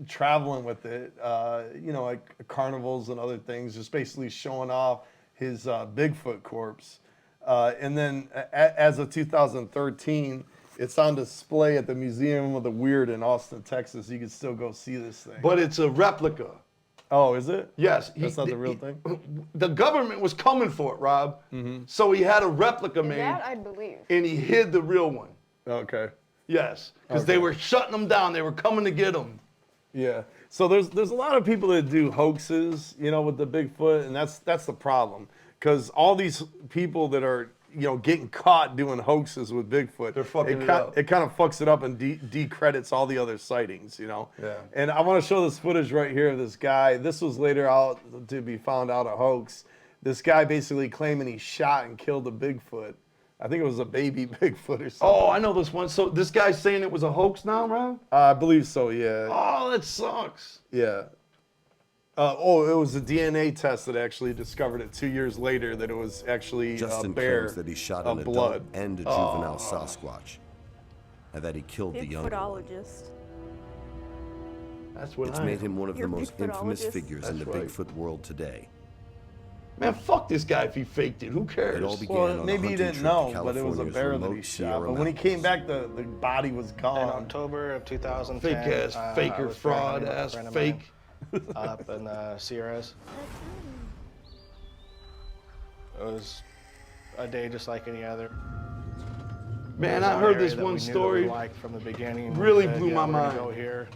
traveling with it, like carnivals and other things, just basically showing off his Bigfoot corpse. And then as of 2013, it's on display at the Museum of the Weird in Austin, Texas. You can still go see this thing. But it's a replica. Oh, is it? Yes. That's not the real thing? The government was coming for it, Rob. So he had a replica made. That I believe. And he hid the real one. Okay. Yes. Because they were shutting them down. They were coming to get them. Yeah. So there's a lot of people that do hoaxes, with the Bigfoot, and that's the problem. Because all these people that are getting caught doing hoaxes with Bigfoot, they're fucking it up. It kind of fucks it up and decredits all the other sightings, Yeah. And I want to show this footage right here of this guy. This was later out to be found out a hoax. This guy basically claiming he shot and killed a Bigfoot. I think it was a baby Bigfoot or something. Oh, I know this one. So this guy's saying it was a hoax now, Rob? I believe so, yeah. Oh, that sucks. Yeah. It was a DNA test that actually discovered it 2 years later that it was actually Justin bear claims that he shot of an blood. adult and a juvenile Sasquatch, and that he killed the young one. Bigfootologist. That's what It's I made am. him one of You're the a most infamous Bigfootologist? figures in the That's right. Bigfoot world today. Man, fuck this guy if he faked it. Who cares? It all began Well, on a maybe he hunting didn't trip know, to but it was a California's bear that he remote shot. Sierra But when he Mountains. came back, the body was In gone. October of 2010, Fake ass, I faker, was fraud hunting with a ass, friend of fake. mine up in the Sierras. It was a day just like any other. Man, It was I an heard area this that we one knew that we story. liked from the beginning. We Really said, blew yeah, my we're gonna mind. Go here,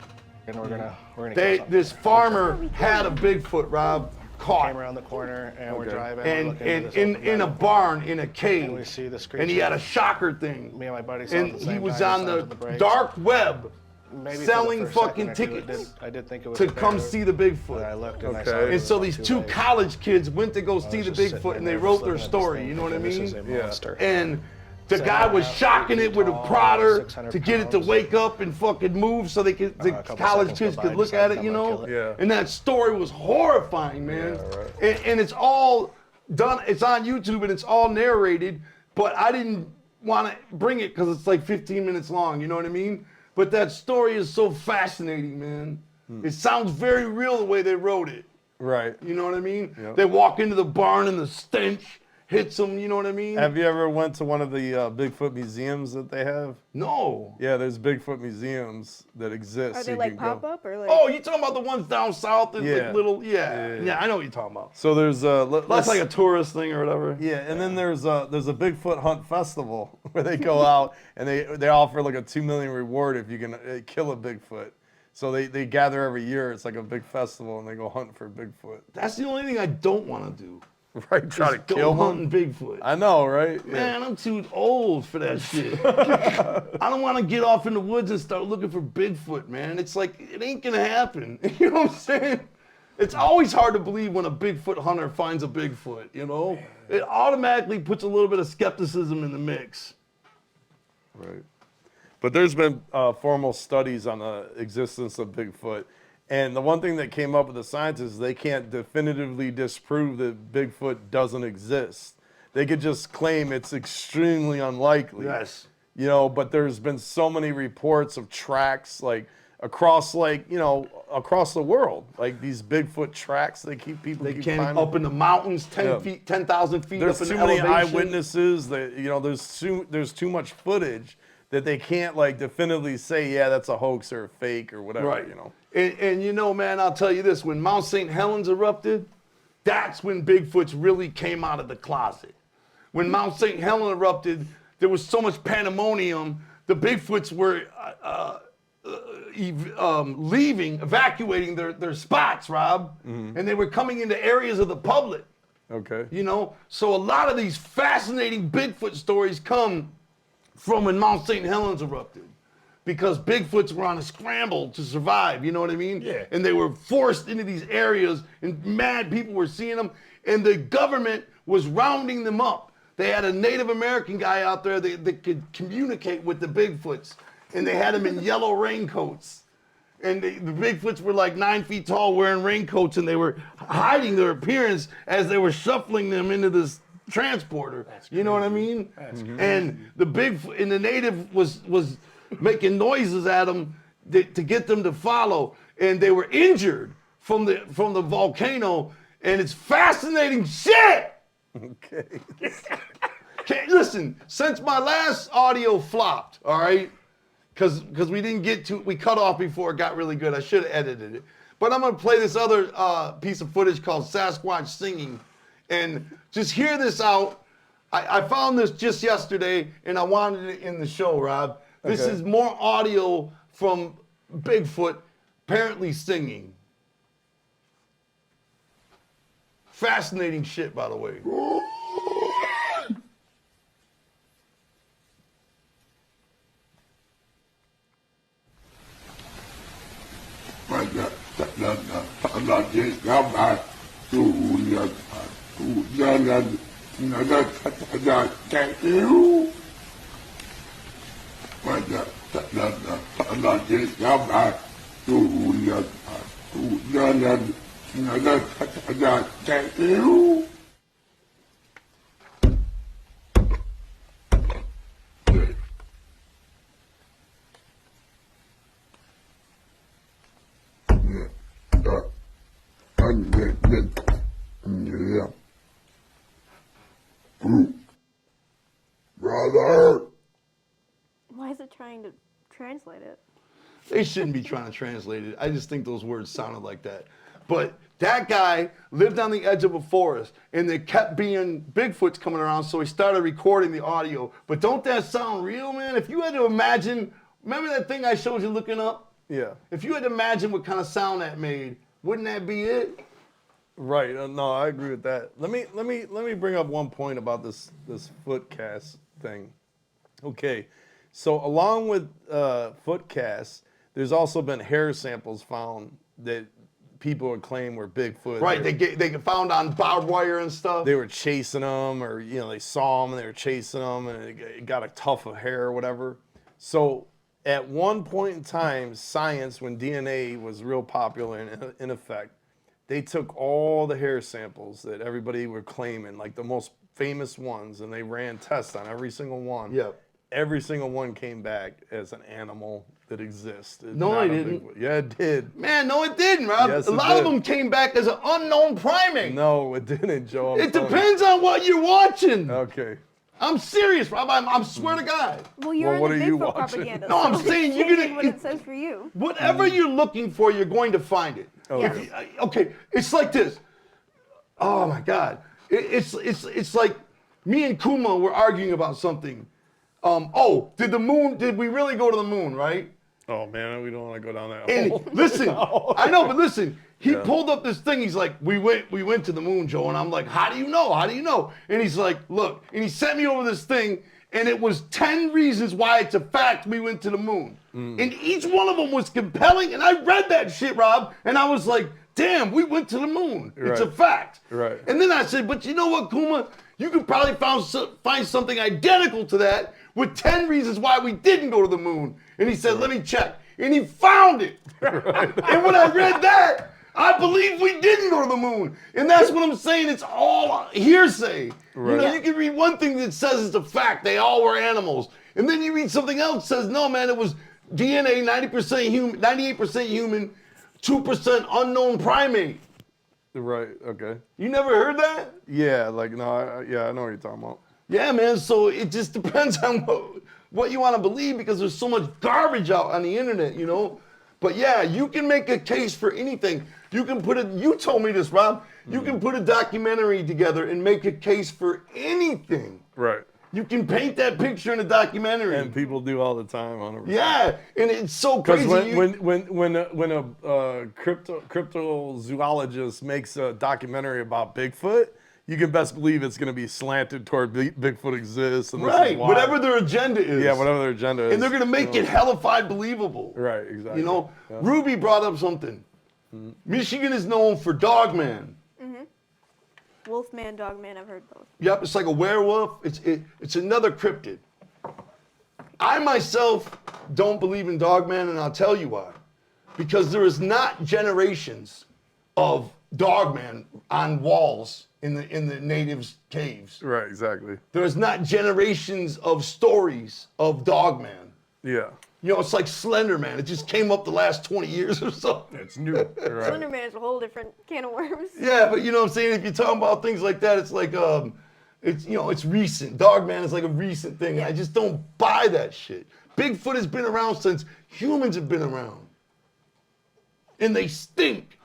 and we're gonna kill something. This farmer had a Bigfoot, Rob, caught. Came around the corner and we're driving. And we're looking into this open in a valley, barn, in a cave. and we see this creature. And he had a shocker thing. Me and my buddy saw And it at the he same was time, on slammed the the brakes. dark web Maybe for the selling first fucking second or two, tickets I did think it was to a come bear, see the Bigfoot. but I looked and I saw it And was so about these 2 two legs. college kids went to go see was the just sitting Bigfoot and they there wrote just their looking at this story, thing you know what I thinking, mean? this is a monster. And the So guy I was have shocking 8 it with a tall, prodder 600 to get it to pounds. wake up and fucking move so they could, the couple college seconds kids go by, could look decided at it, I'm you gonna know? kill it. Yeah. And that story was horrifying, man. Yeah, right. And it's all done, it's on YouTube and it's all narrated, but I didn't want to bring it because it's like 15 minutes long, you know what I mean? But that story is so fascinating, man. It sounds very real the way they wrote it. Right. You know what I mean? Yep. They walk into the barn and the stench, hits them, you know what I mean? Have you ever went to one of the Bigfoot museums that they have? No. Yeah, there's Bigfoot museums that exist. Are so they you like can go. pop up or like? Oh, you talking about the ones down south? And Yeah. like little, yeah, I know what you're talking about. So there's That's like a tourist thing or whatever. Yeah, and then there's a Bigfoot hunt festival where they go out and they offer like a $2 million reward if you can kill a Bigfoot. So they gather every year. It's like a big festival and they go hunting for Bigfoot. That's the only thing I don't want to do. Right, try to Go kill hunting one. Bigfoot. I know, right? Man, I'm too old for that shit. I don't want to get off in the woods and start looking for Bigfoot, man. It's like, it ain't gonna happen. You know what I'm saying? It's always hard to believe when a Bigfoot hunter finds a Bigfoot, you know? It automatically puts a little bit of skepticism in the mix. Right. But there's been formal studies on the existence of Bigfoot. And the one thing that came up with the scientists, they can't definitively disprove that Bigfoot doesn't exist. They could just claim it's extremely unlikely. Yes. You know, but there's been so many reports of tracks like across across the world. Like these Bigfoot tracks they keep finding. Up in the mountains, 10,000 feet There's up in too many elevation. eyewitnesses that, you know, there's too much footage that they can't like definitively say, yeah, that's a hoax or a fake or whatever, Right. you know. And you know, man, I'll tell you this, when Mount St. Helens erupted, that's when Bigfoots really came out of the closet. When Mount St. Helens erupted, there was so much pandemonium, the Bigfoots were evacuating their spots, Rob, and they were coming into areas of the public. Okay. You know, so a lot of these fascinating Bigfoot stories come from when Mount St. Helens erupted. Because Bigfoots were on a scramble to survive, you know what I mean? Yeah. And they were forced into these areas, and mad people were seeing them, and the government was rounding them up. They had a Native American guy out there that could communicate with the Bigfoots, and they had him in yellow raincoats. And the Bigfoots were like 9 feet tall wearing raincoats, and they were hiding their appearance as they were shuffling them into this transporter. You know what I mean? That's crazy. And the Bigfoot and the native was making noises at them to get them to follow, and they were injured from the volcano, and it's fascinating shit. Okay. Okay, listen, since my last audio flopped, all right, because we didn't get to, we cut off before it got really good. I should have edited it, but I'm gonna play this other piece of footage called Sasquatch Singing, and just hear this out. I found this just yesterday, and I wanted it in the show, Rob. This Okay. is more audio from Bigfoot apparently singing. Fascinating shit, by the way. Brother! Why is it trying to translate it? They shouldn't be trying to translate it. I just think those words sounded like that. But that guy lived on the edge of a forest, and there kept being Bigfoots coming around, so he started recording the audio. But don't that sound real, man? If you had to imagine, remember that thing I showed you looking up? Yeah. If you had to imagine what kind of sound that made, wouldn't that be it? Right. No, I agree with that. Let me bring up one point about this foot cast thing. Okay. So along with foot casts, there's also been hair samples found that people would claim were Bigfoot. Right, they get found on barbed wire and stuff. They were chasing them, or they saw them and they were chasing them, and it got a tuft of hair or whatever. So at one point in time, science, when DNA was real popular and in effect, they took all the hair samples that everybody were claiming, like the most famous ones, and they ran tests on every single one. Yep. every single one came back as an animal that exists. It's No, not it a didn't. Bigfoot. Yeah, it did. Man, no, it didn't, Rob. Yes, a it lot of did. them came back as an unknown primate. No, it didn't, Joe. It depends on what you're watching. Okay. I'm serious, Rob. I swear to God. Well, you're what in are the you Bigfoot watching? propaganda. No, I'm so saying it's you're changing gonna- what it says for you. Whatever you're looking for, you're going to find it. Okay. Okay, it's like this. Oh my God, it's like me and Kuma were arguing about something. Did we really go to the moon, right? Oh man, we don't want to go down that And hole. listen, No. I know, but listen, he Yeah. pulled up this thing. He's like, we went to the moon, Joe. And I'm like, how do you know? How do you know? And he's like, look, and he sent me over this thing, and it was 10 reasons why it's a fact we went to the moon. And each one of them was compelling, and I read that shit, Rob, and I was like, damn, we went to the moon. It's a Right. fact. Right. And then I said, but you know what, Kuma? You could probably find something identical to that with 10 reasons why we didn't go to the moon. And he said, let me check. And he found it. And when I read that, I believe we didn't go to the moon. And that's what I'm saying. It's all hearsay. You know, Right. you can read one thing that says it's a fact. They all were animals. And then you read something else that says, no, man, it was DNA, 90% human, 98% human, 2% unknown primate. Right. Okay. You never heard that? Yeah. Like no. I know what you're talking about. Yeah, man. So it just depends on what you want to believe because there's so much garbage out on the internet, you know. But yeah, you can make a case for anything. You can put it. You told me this, Rob. You can put a documentary together and make a case for anything. Right. You can paint that picture in a documentary. And people do all the time, 100%. Yeah, and it's so Because crazy. when a cryptozoologist makes a documentary about Bigfoot, you can best believe it's going to be slanted toward Bigfoot exists. And this is Right, why. whatever their agenda is. Yeah, whatever their agenda is. And they're gonna make it hellified believable. Right, exactly. You know, Yeah. Ruby brought up something. Michigan is known for Dogman. Wolfman, Dogman, I've heard both. Yep, it's like a werewolf. It's another cryptid. I myself don't believe in Dogman, and I'll tell you why. Because there is not generations of Dogman on walls in the natives' caves. Right, exactly. There is not generations of stories of Dogman. Yeah. You know, it's like Slender Man. It just came up the last 20 years or so. It's new. Slender Man is a whole different can of worms. Yeah, but you know what I'm saying? If you're talking about things like that, it's like, it's, you know, it's recent. Dogman is like a recent thing. And I just don't buy that shit. Bigfoot has been around since humans have been around. And they stink.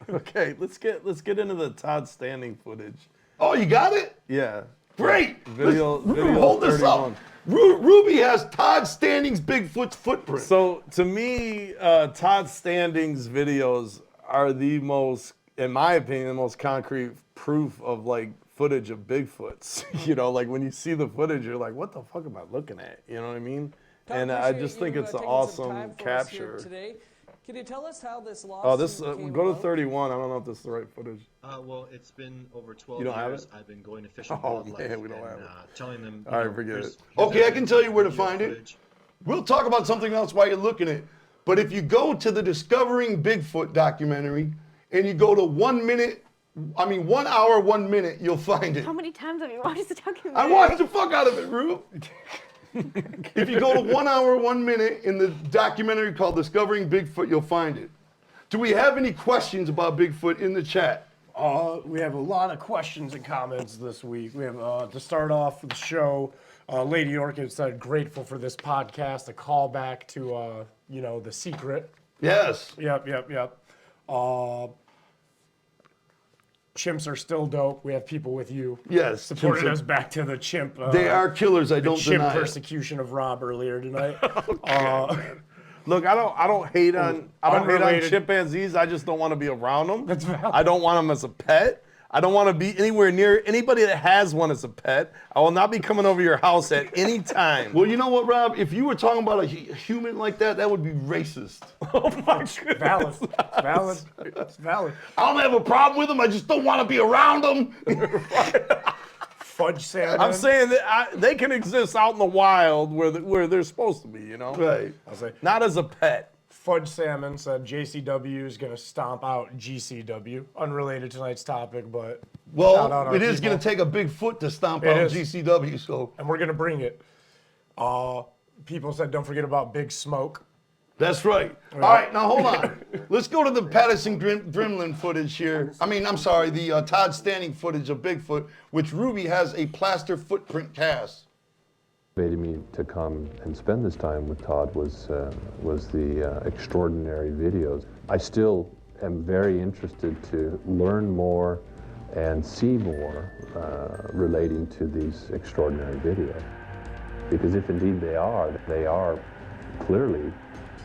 Okay, let's get into the Todd Standing footage. Oh, you got it? Yeah. Great. Video Hold this 31. up. Ruby has Todd Standing's Bigfoot's footprint. So to me, Todd Standing's videos are the most, in my opinion, the most concrete proof of like footage of Bigfoots. You know, like when you see the footage, you're like, what the fuck am I looking at? You know what I mean? Todd, And I appreciate just you, think it's an taking some time awesome for us here capture. today. Can you tell us how this lawsuit Oh, this came go to about? 31. I don't know if this is the right footage. Well, it's been over 12 You don't have years. it? I've been going to Fish and Oh, Wildlife man, we don't and have it. telling them. All right, forget it. Okay, I can tell you where to find it. We'll talk about something else while you're looking at it. But if you go to the Discovering Bigfoot documentary and you go to 1 hour, 1 minute, you'll find it. How many times have you watched the documentary? I watched the fuck out of it, Rube. If you go to 1 hour, 1 minute in the documentary called Discovering Bigfoot, you'll find it. Do we have any questions about Bigfoot in the chat? We have a lot of questions and comments this week. We have, to start off the show, Lady Orchid said, grateful for this podcast, a callback to, you know, The Secret. Yes. Yep. Chimps are still dope. We have people with you. Yes, Supported chimps are- us back to the chimp. They are killers, I don't the chimp deny it. persecution of Rob earlier tonight. Look, I don't hate on Unrelated. chimpanzees. I just don't want to be around them. That's valid. I don't want them as a pet. I don't want to be anywhere near anybody that has one as a pet. I will not be coming over your house at any time. Well, you know what, Rob? If you were talking about a human like that, that would be racist. Oh my goodness. It's valid. I don't have a problem with them. I just don't want to be around them. Fudge salmon. I'm saying that they can exist out in the wild where they're supposed to be, you know? Right. I'll say, Not as a pet. Fudge Salmon said JCW is going to stomp out GCW. Unrelated to tonight's topic, but shout out Well, our it is people. going to take a big foot to stomp It out is. GCW, so. And we're going to bring it. People said don't forget about Big Smoke. That's right. All right, now hold on. Let's go to the Patterson Gremlin footage here. I'm sorry, the Todd Standing footage of Bigfoot, which Ruby has a plaster footprint cast. Motivated me to come and spend this time with Todd was the extraordinary videos. I still am very interested to learn more and see more relating to these extraordinary videos. Because if indeed they are clearly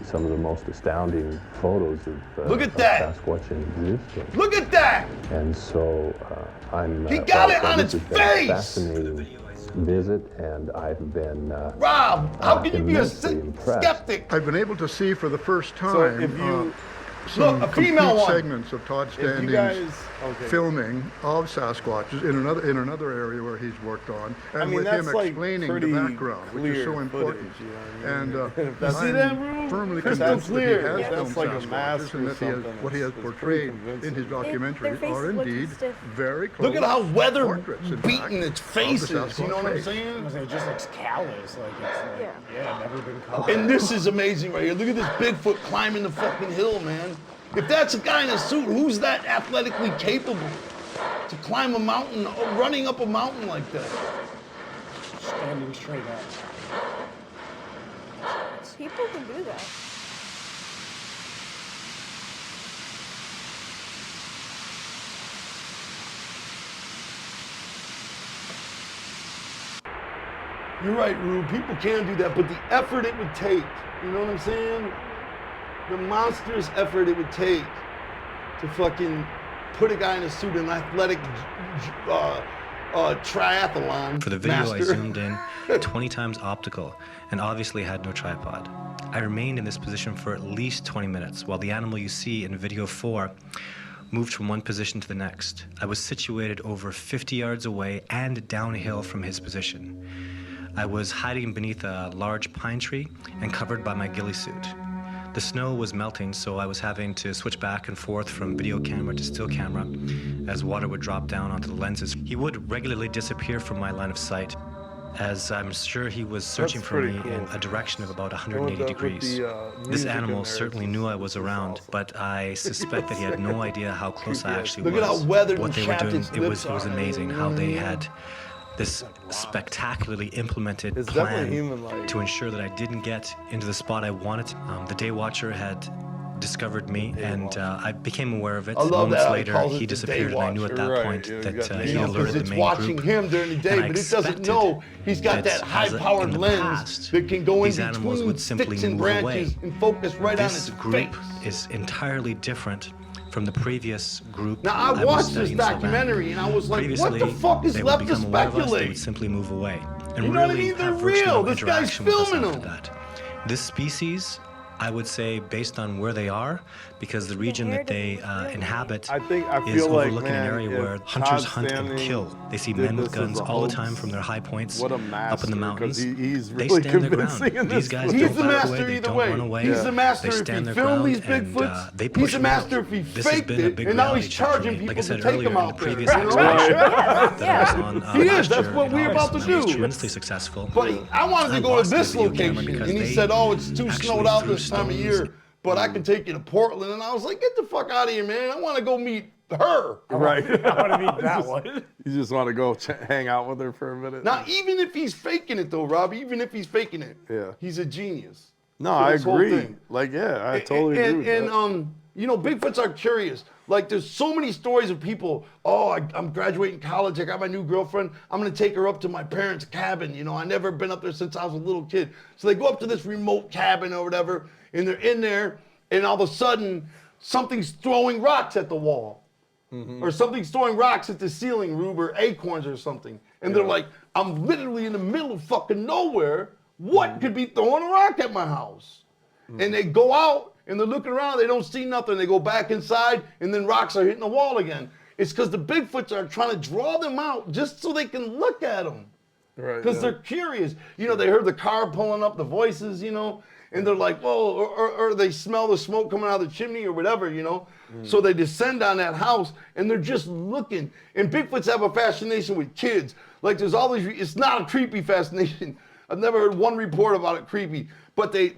some of the most astounding photos of Look at that! Sasquatch in existence. Look at that! And so He got it on this its has been a face! fascinating visit, and I've been Rob, how can you be a immensely impressed. skeptic? I've been able to see for the first time So if you some look, a female complete one. segments of Todd Standing's filming of Sasquatches in another area where he's worked on, and with him that's like explaining the pretty background, which is so clear important. footage, you know what I mean? And You see that, I'm Rube? firmly Crystal convinced that he clear. has Yeah. filmed That's like a Sasquatches, mask and or that something. what he has It's portrayed pretty in his convincing. documentary faces are look indeed stiff. very close Look at how weather portraits, in beating fact, its of the faces, you know Sasquatch what I'm face. saying? It just looks callous, like it's like, never been covered. And this is amazing right here. Look at this Bigfoot climbing the fucking hill, man. If that's a guy in a suit, who's that athletically capable to climb a mountain, running up a mountain like that? Standing straight up. People can do that. You're right, Rube. People can do that, but the effort it would take, you know what I'm saying? The monstrous effort it would take to fucking put a guy in a suit, an athletic triathlon For the video, master. I zoomed in 20 times optical and obviously had no tripod. I remained in this position for at least 20 minutes while the animal you see in video 4 moved from one position to the next. I was situated over 50 yards away and downhill from his position. I was hiding beneath a large pine tree and covered by my ghillie suit. The snow was melting, so I was having to switch back and forth from video camera to still camera as water would drop down onto the lenses. He would regularly disappear from my line of sight, as I'm sure he was searching for me in a direction of about 180 degrees. This animal certainly knew I was around, but I suspect that he had no idea how close I actually Look was. at how weathered What and they were chapped doing, its it lips was are. amazing how they had this spectacularly implemented It's definitely plan human-like. to ensure that I didn't get into the spot I wanted. The day watcher had discovered me, and I became aware of it. I love Moments that. later, calls it he the disappeared, day and I knew at that watcher. point that You he know, 'cause alerted the it's main watching group. him during the day, And I but it doesn't expected know he's got that in high-powered the lens past, that can go in these animals between would simply sticks and move away. branches and focus right on This its group face. is entirely different from the previous group. Now, I was watched this studying so bad. documentary and I was like, what Previously, the fuck is they left would to become aware of us, they speculate? would simply move away. And You know what I really mean? They're have virtually real. no This guy's interaction with us filming after them. that. This species, I would say, based on where they are, because the region that they inhabit I is feel like, overlooking man, an area if where hunters Todd hunt and Standing kill. They see did men with this as guns a all the hoax, time from their high points what a up in the master, 'cause mountains. he's They really stand their convincing in ground. These this guys footage. don't He's the back master away. They either don't way. run away. He's the master They if he stand their filmed ground these and Bigfoots. they He's push the them out. master if he This has faked been a it, big and now reality he's check for charging me. people Like I to said take earlier him in out the there. previous You know? expedition Right. that I was on He is. last That's year what in we're about August, to and I was do. tremendously successful. But I wanted to go to lost this the video camera location, because and he they said, "Oh, it's too actually snowed out threw this time of stones. year, but I can take you to Portland." And I was like, "Get the fuck out of here, man! I want to go meet her." Right. I want to meet that one. You just want to go hang out with her for a minute. Now, even if he's faking it, though, Rob, even if he's faking it, Yeah. he's a genius. No, for I this whole agree. thing. Like, yeah, I totally agree with that. And you know, Bigfoots are curious. Like, there's so many stories of people. Oh, I'm graduating college. I got my new girlfriend. I'm gonna take her up to my parents' cabin. You know, I never been up there since I was a little kid. So they go up to this remote cabin or whatever, and they're in there, and all of a sudden, something's throwing rocks at the wall. Or something's throwing rocks at the ceiling, Rube, or acorns or something. And they're like, I'm literally in the middle of fucking nowhere. What could be throwing a rock at my house? And they go out and they're looking around, they don't see nothing. They go back inside and then rocks are hitting the wall again. It's because the Bigfoots are trying to draw them out just so they can look at them. Right. Because they're curious. You know, they heard the car pulling up, the voices, you know, and they're like, whoa, or they smell the smoke coming out of the chimney or whatever, you know. So they descend on that house and they're just looking. And Bigfoots have a fascination with kids. Like there's all these, it's not a creepy fascination. I've never heard one report about it creepy. But they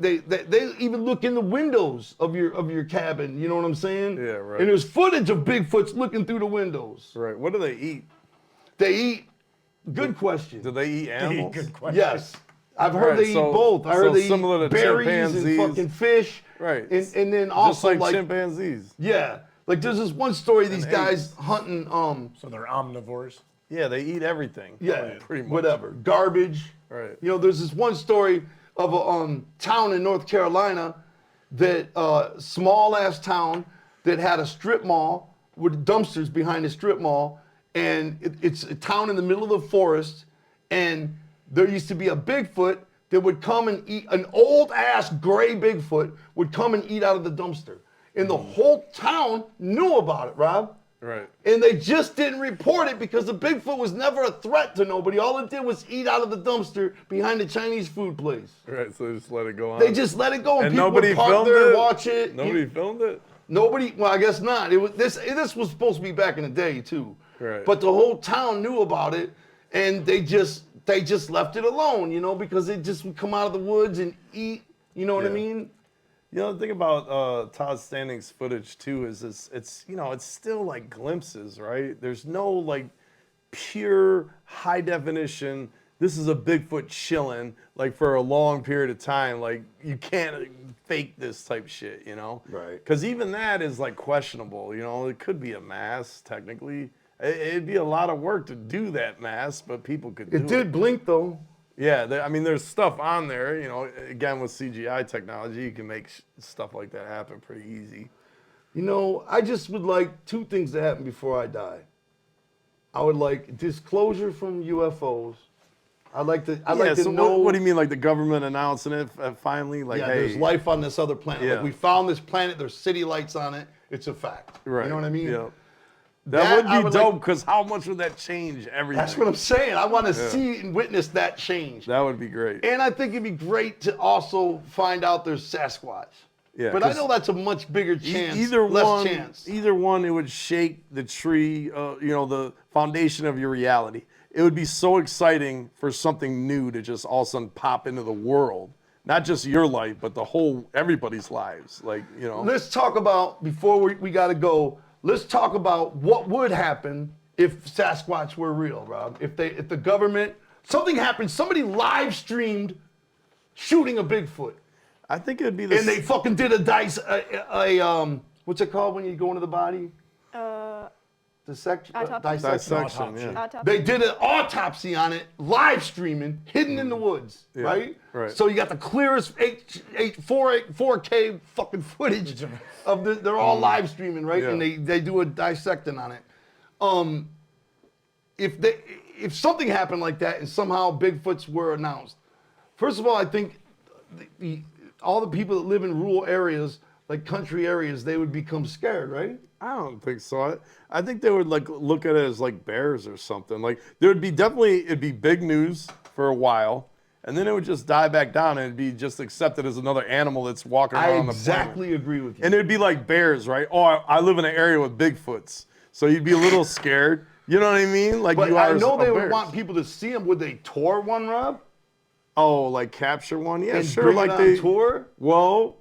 even look in the windows of your cabin. You know what I'm saying? Yeah, right. And there's footage of Bigfoots looking through the windows. Right. What do they eat? They eat. Good question. Do they eat animals? Good question. Yes. I've heard they eat both. I heard they similar eat to berries chimpanzees. and fucking fish. Right. And then also just like chimpanzees. Yeah. Like there's this one story, these guys hunting So they're omnivores. Yeah, they eat everything. Yeah, pretty much. whatever. Garbage. Right. You know, there's this one story of a town in North Carolina that small ass town that had a strip mall with dumpsters behind the strip mall, and it's a town in the middle of the forest, and there used to be a Bigfoot that would come and eat, an old ass gray Bigfoot would come and eat out of the dumpster. And the whole town knew about it, Rob. Right. And they just didn't report it because the Bigfoot was never a threat to nobody. All it did was eat out of the dumpster behind the Chinese food place. Right, so they just let it go on. They just let it go, and people nobody would park filmed there and it? watch it. Nobody filmed it? Nobody, well, I guess not. It was this was supposed to be back in the day too. Right. But the whole town knew about it, and they just left it alone, you know, because it just would come out of the woods and eat. You know what I Yeah. mean? You know, the thing about Todd Standing's footage too is it's you know, it's still like glimpses, right? There's no like pure high definition. This is a Bigfoot chilling like for a long period of time. Like you can't fake this type shit, you know? Right. Because even that is like questionable. You know, it could be a mask technically. It'd be a lot of work to do that mask, but people could do it. It did blink though. Yeah, I mean, there's stuff on there, you know, again, with CGI technology, you can make stuff like that happen pretty easy. You know, I just would like two things to happen before I die. I would like disclosure from UFOs. I'd like to so know. what do you mean, like the government announcing it finally? Like, yeah, hey, there's life on this other planet. Yeah. Like we found this planet, there's city lights on it. It's a fact. Right. You know what I mean? Yeah. That That I would would be like- dope, because how much would that change everything? That's what I'm saying. I want to Yeah. see and witness that change. That would be great. And I think it'd be great to also find out there's Sasquatch. Yeah, But I 'cause know that's a much bigger chance, Either less one, chance. either one, it would shake the tree, you know, the foundation of your reality. It would be so exciting for something new to just all of a sudden pop into the world. Not just your life, but everybody's lives. Like, you know. Let's talk about, before we got to go, let's talk about what would happen if Sasquatch were real, Rob. If the government, something happened, somebody live streamed shooting a Bigfoot. I think it would be this. And they fucking did what's it called when you go into the body? Autopsy. Dissection, yeah. Autopsy. They did an autopsy on it, live streaming, hidden in the woods, Yeah, right? right. So you got the clearest 4K fucking footage of they're all live streaming, right? Yeah. And they do a dissecting on it. If something happened like that and somehow Bigfoots were announced, first of all, I think all the people that live in rural areas, like country areas, they would become scared, right? I don't think so. I think they would like look at it as like bears or something. Like there would be it'd be big news for a while, and then it would just die back down, and it'd be just accepted as another animal that's walking I around exactly agree with you. And it'd be like bears, right? Oh, I live in an area with Bigfoots, so you'd be a little scared. You know what I mean? Like But you I are know as a they would bears. want people to see them. Would they tour one, Rob? Oh, like capture one? Yeah, And sure. bring Like it on they tour? Well.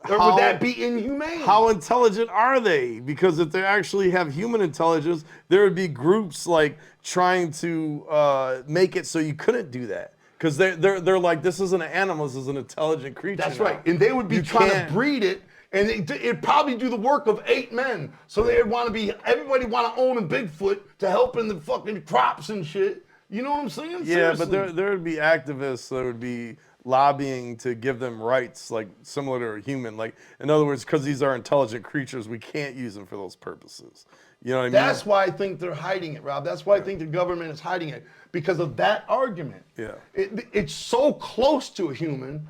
Or would that be inhumane? How intelligent are they? Because if they actually have human intelligence, there would be groups like trying to make it so you couldn't do that. Because they're like, this isn't an animal, this is an intelligent creature. That's now. right. And they would be You trying can't- to breed it, and it'd probably do the work of 8 men. So they'd want to be, everybody want to own a Bigfoot to help in the fucking crops and shit. You know what I'm saying? Yeah, Seriously. but there would be activists that would be lobbying to give them rights, like similar to a human. Like, in other words, because these are intelligent creatures, we can't use them for those purposes. You know what I mean? That's why I think they're hiding it, Rob. That's why I think the government is hiding it, because of that argument. Yeah. It's so close to a human.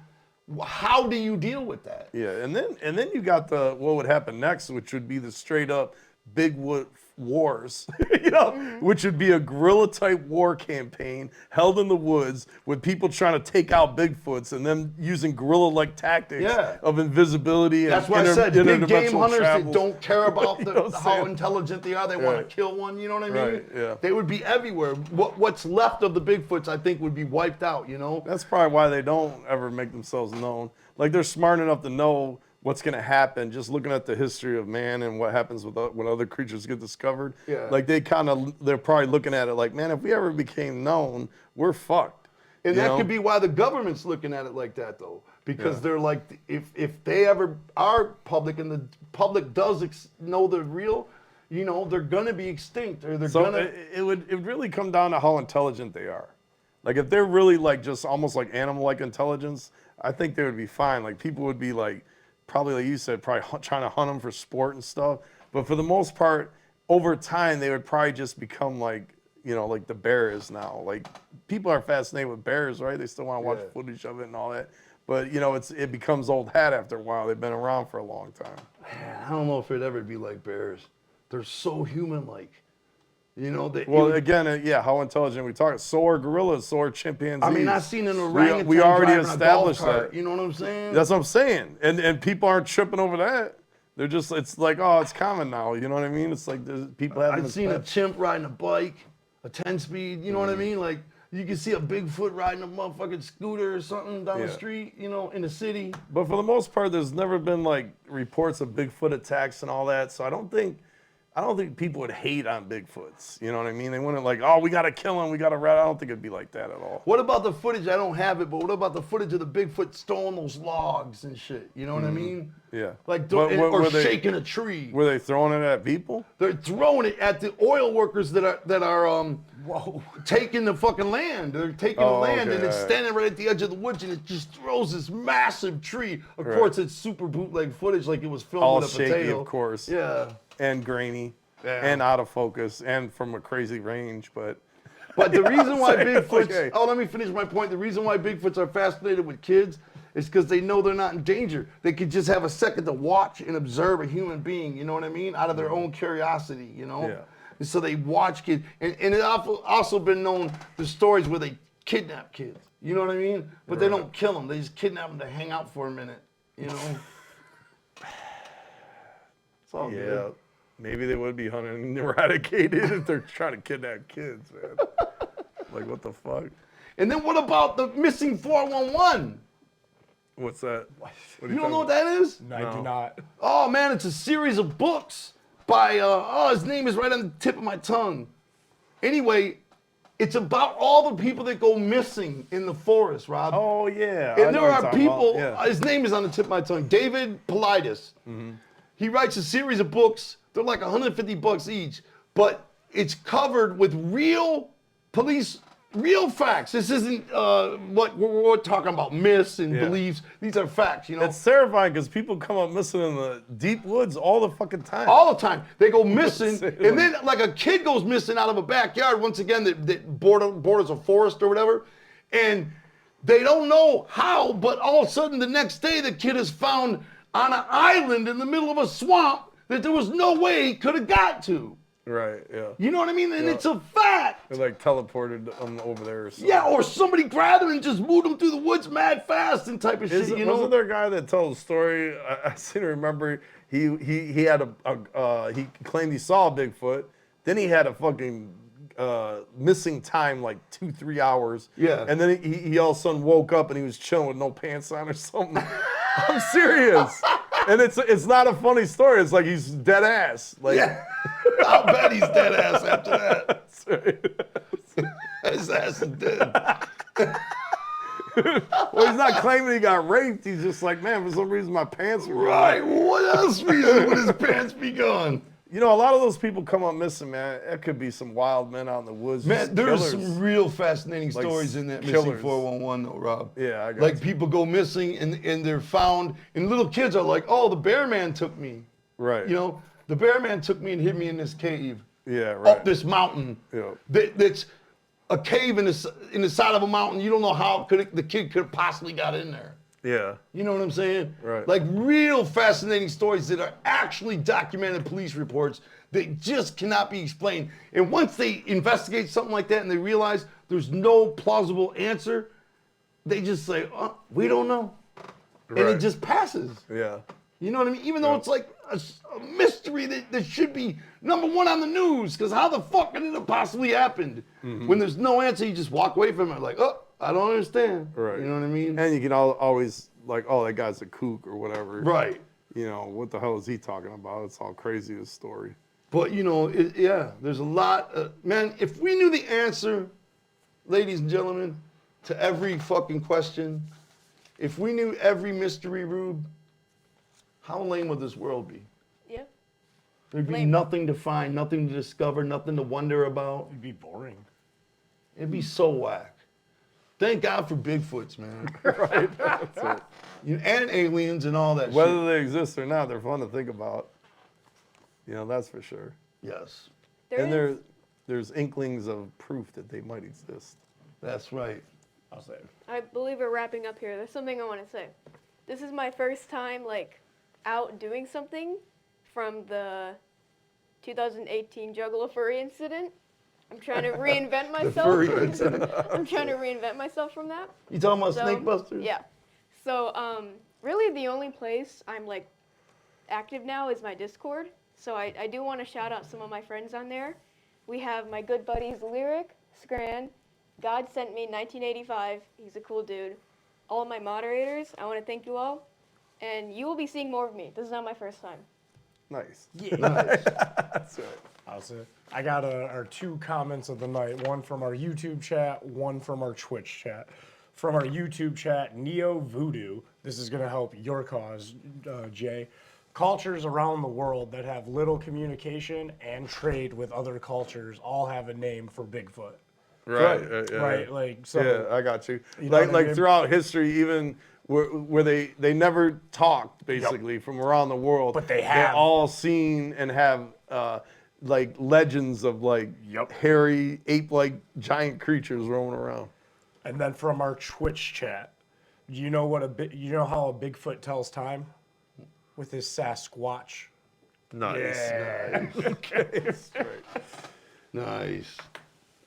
How do you deal with that? Yeah, and then you got what would happen next, which would be the straight up Bigfoot wars, you know, which would be a guerrilla type war campaign held in the woods with people trying to take out Bigfoots and them using guerrilla like tactics of invisibility. That's and why I said big game interdimensional hunters travels. that don't care about You know what I'm how saying? intelligent they are. They want to kill one. You know what I mean? Right, yeah. They would be everywhere. What's left of the Bigfoots, I think, would be wiped out. You know? That's probably why they don't ever make themselves known. Like they're smart enough to know what's going to happen just looking at the history of man and what happens with when other creatures get discovered. Yeah. Like they're probably looking at it like, man, if we ever became known, we're fucked. And You that know? could be why the government's looking at it like that, though, because Yeah. they're like, if they ever are public and the public does know they're real, you know, they're gonna be extinct, or they're So gonna. it would really come down to how intelligent they are. Like if they're really like just almost like animal-like intelligence, I think they would be fine. Like people would be like, probably like you said, probably trying to hunt them for sport and stuff. But for the most part, over time, they would probably just become like, you know, like the bear is now. Like people are fascinated with bears, right? They still want to watch footage of it and all that. But you know, it becomes old hat after a while. They've been around for a long time. Man, I don't know if it'd ever be like bears. They're so human-like. You know, how intelligent we talk. So are gorillas, so are chimpanzees. I mean, I seen an orangutan We already driving a golf established cart, that. you know what I'm saying? That's what I'm saying. And people aren't tripping over that. They're just, it's like, oh, it's common now. You know what I mean? It's like there's people having I've seen a chimp riding a bike, a 10-speed, you know what I mean? Like, you can see a Bigfoot riding a motherfucking scooter or something down the street, you know, in the city. But for the most part, there's never been like reports of Bigfoot attacks and all that. So I don't think people would hate on Bigfoots. You know what I mean? They wouldn't like, oh, we got to kill him. We got to rat. I don't think it'd be like that at all. What about the footage? I don't have it, but what about the footage of the Bigfoot stoling those logs and shit? You know what I mean? Yeah. Like, Were they- shaking a tree. Were they throwing it at people? They're throwing it at the oil workers that are taking the fucking land. They're taking the land and it's standing right at the edge of the woods and it just throws this massive tree. Of course, it's super bootleg footage, like it was filmed All with a shaky, potato. of course. Yeah. And grainy. Yeah. And out of focus. And from a crazy range. But the reason why Bigfoots, okay. let me finish my point. The reason why Bigfoots are fascinated with kids is because they know they're not in danger. They could just have a second to watch and observe a human being, you know what I mean? Out of their own curiosity, you know? Yeah. And so they watch kids. And it's also been known the stories where they kidnap kids, you know what I mean? But they don't kill them. They just kidnap them to hang out for a minute, you know? It's all good. Maybe they would be hunted and eradicated if they're trying to kidnap kids, man. Like, what the fuck? And then what about the missing 411? What's that? What are You don't know what that is? No, I do not. Oh man, it's a series of books by his name is right on the tip of my tongue. Anyway, it's about all the people that go missing in the forest, Rob. Oh yeah. And there are people. His name is on the tip of my tongue. David Politis. He writes a series of books. They're like $150 each, but it's covered with real real facts. This isn't what we're talking about, myths and beliefs. These are facts, you know. It's terrifying because people come up missing in the deep woods all the fucking time. All the time. They go missing, and then like a kid goes missing out of a backyard, once again, that borders a forest or whatever, and they don't know how, but all of a sudden the next day the kid is found on an island in the middle of a swamp that there was no way he could have got to. Right, yeah. You know what I mean? And it's a fact. They like teleported them over there or something. Yeah, or somebody grabbed him and just moved him through the woods mad fast and type of shit, you know? Wasn't there a guy that told a story? I seem to remember he had he claimed he saw a Bigfoot. Then he had a fucking missing time like 2-3 hours. Yeah. And then he all of a sudden woke up and he was chilling with no pants on or something. I'm serious. And it's not a funny story. It's like he's dead ass. Like, yeah. I'll bet he's dead ass after that. That's right. His ass is dead. Well, he's not claiming he got raped. He's just like, man, for some reason my pants were right. gone. What else reason would his pants be gone? You know, a lot of those people come up missing, man. It could be some wild men out in the woods. Man, there's killers. some real fascinating Like stories in that missing killers. 411 though, Rob. Yeah, I got like you. people go missing and they're found, and little kids are like, oh, the bear man took me. Right. You know, the bear man took me and hid me in this cave. Yeah, right. Up this mountain. Yeah. That's a cave in the side of a mountain. You don't know how the kid could have possibly got in there. Yeah. You know what I'm saying? Right. Like real fascinating stories that are actually documented police reports They just cannot be explained. And once they investigate something like that and they realize there's no plausible answer, they just say, oh, we don't know. And it Right. just passes. Yeah. You know what I mean? Even though it's like a mystery that should be #1 on the news, because how the fuck could it have possibly happened? When there's no answer, you just walk away from it like, oh, I don't understand. Right. You know what I mean? And you can always like, oh, that guy's a kook or whatever. Right. You know, what the hell is he talking about? It's all crazy, this story. But, you know, yeah, there's a lot. Man, if we knew the answer, ladies and gentlemen, to every fucking question, if we knew every mystery, Rube, how lame would this world be? Yeah. There'd be Lame. nothing to find, nothing to discover, nothing to wonder about. It'd be boring. It'd be so whack. Thank God for Bigfoots, man. Right. That's it. And aliens and all that shit. Whether they exist or not, they're fun to think about. You know, that's for sure. Yes. There's inklings of proof that they might exist. That's right. I'll say. I believe we're wrapping up here. There's something I want to say. This is my first time, like, out doing something from the 2018 Juggalo furry incident. I'm trying to reinvent myself. furry incident. I'm trying to reinvent myself from that. You talking about Snake Busters? Yeah. So, really the only place I'm, like, active now is my Discord. So I do want to shout out some of my friends on there. We have my good buddies Lyric, Scran, God Sent Me 1985. He's a cool dude. All of my moderators, I want to thank you all. And you will be seeing more of me. This is not my first time. Nice. Yeah. Nice. That's right. I'll say. I got our 2 comments of the night. One from our YouTube chat, one from our Twitch chat. From our YouTube chat, Neo Voodoo. This is going to help your cause, Jay. Cultures around the world that have little communication and trade with other cultures all have a name for Bigfoot. Right. Right. Like, so. Yeah, I got you. You know what I Like mean? throughout history, even where they never talked, basically, from around the world. But they They're have. all seen and have like legends of like hairy ape-like giant creatures roaming around. And then from our Twitch chat, you know how a Bigfoot tells time? With his Sasquatch. Nice. Yeah. Nice. Okay. Nice.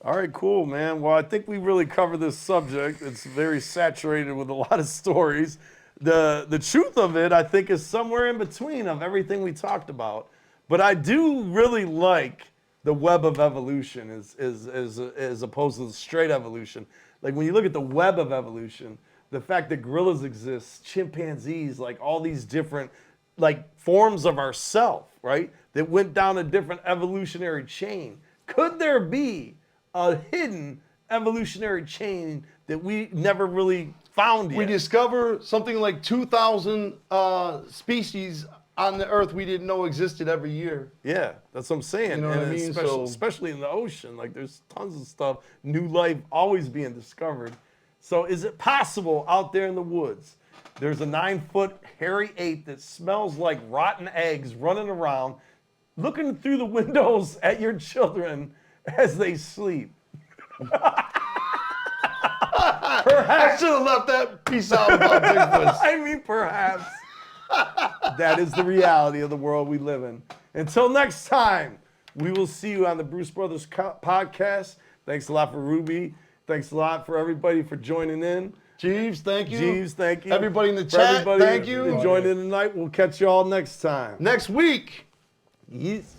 All right, cool, man. Well, I think we really covered this subject. It's very saturated with a lot of stories. The truth of it, I think, is somewhere in between of everything we talked about. But I do really like the web of evolution as opposed to the straight evolution. Like when you look at the web of evolution, the fact that gorillas exist, chimpanzees, like all these different like forms of ourself, right? That went down a different evolutionary chain. Could there be a hidden evolutionary chain that we never really found yet? We discover something like 2,000 species on the earth we didn't know existed every year. Yeah, that's what I'm saying. You know what I mean? Especially in the ocean, like there's tons of stuff, new life always being discovered. So is it possible out there in the woods, there's a 9-foot hairy ape that smells like rotten eggs running around, looking through the windows at your children as they sleep? I should have left that piece out about Bigfoot. I mean, perhaps. That is the reality of the world we live in. Until next time, we will see you on the Bruce Brothers podcast. Thanks a lot for Ruby. Thanks a lot for everybody for joining in. Jeeves, thank you. Jeeves, thank you. Everybody in the For chat, everybody thank you. that joined in tonight. We'll catch you all next time. Next week. Yes.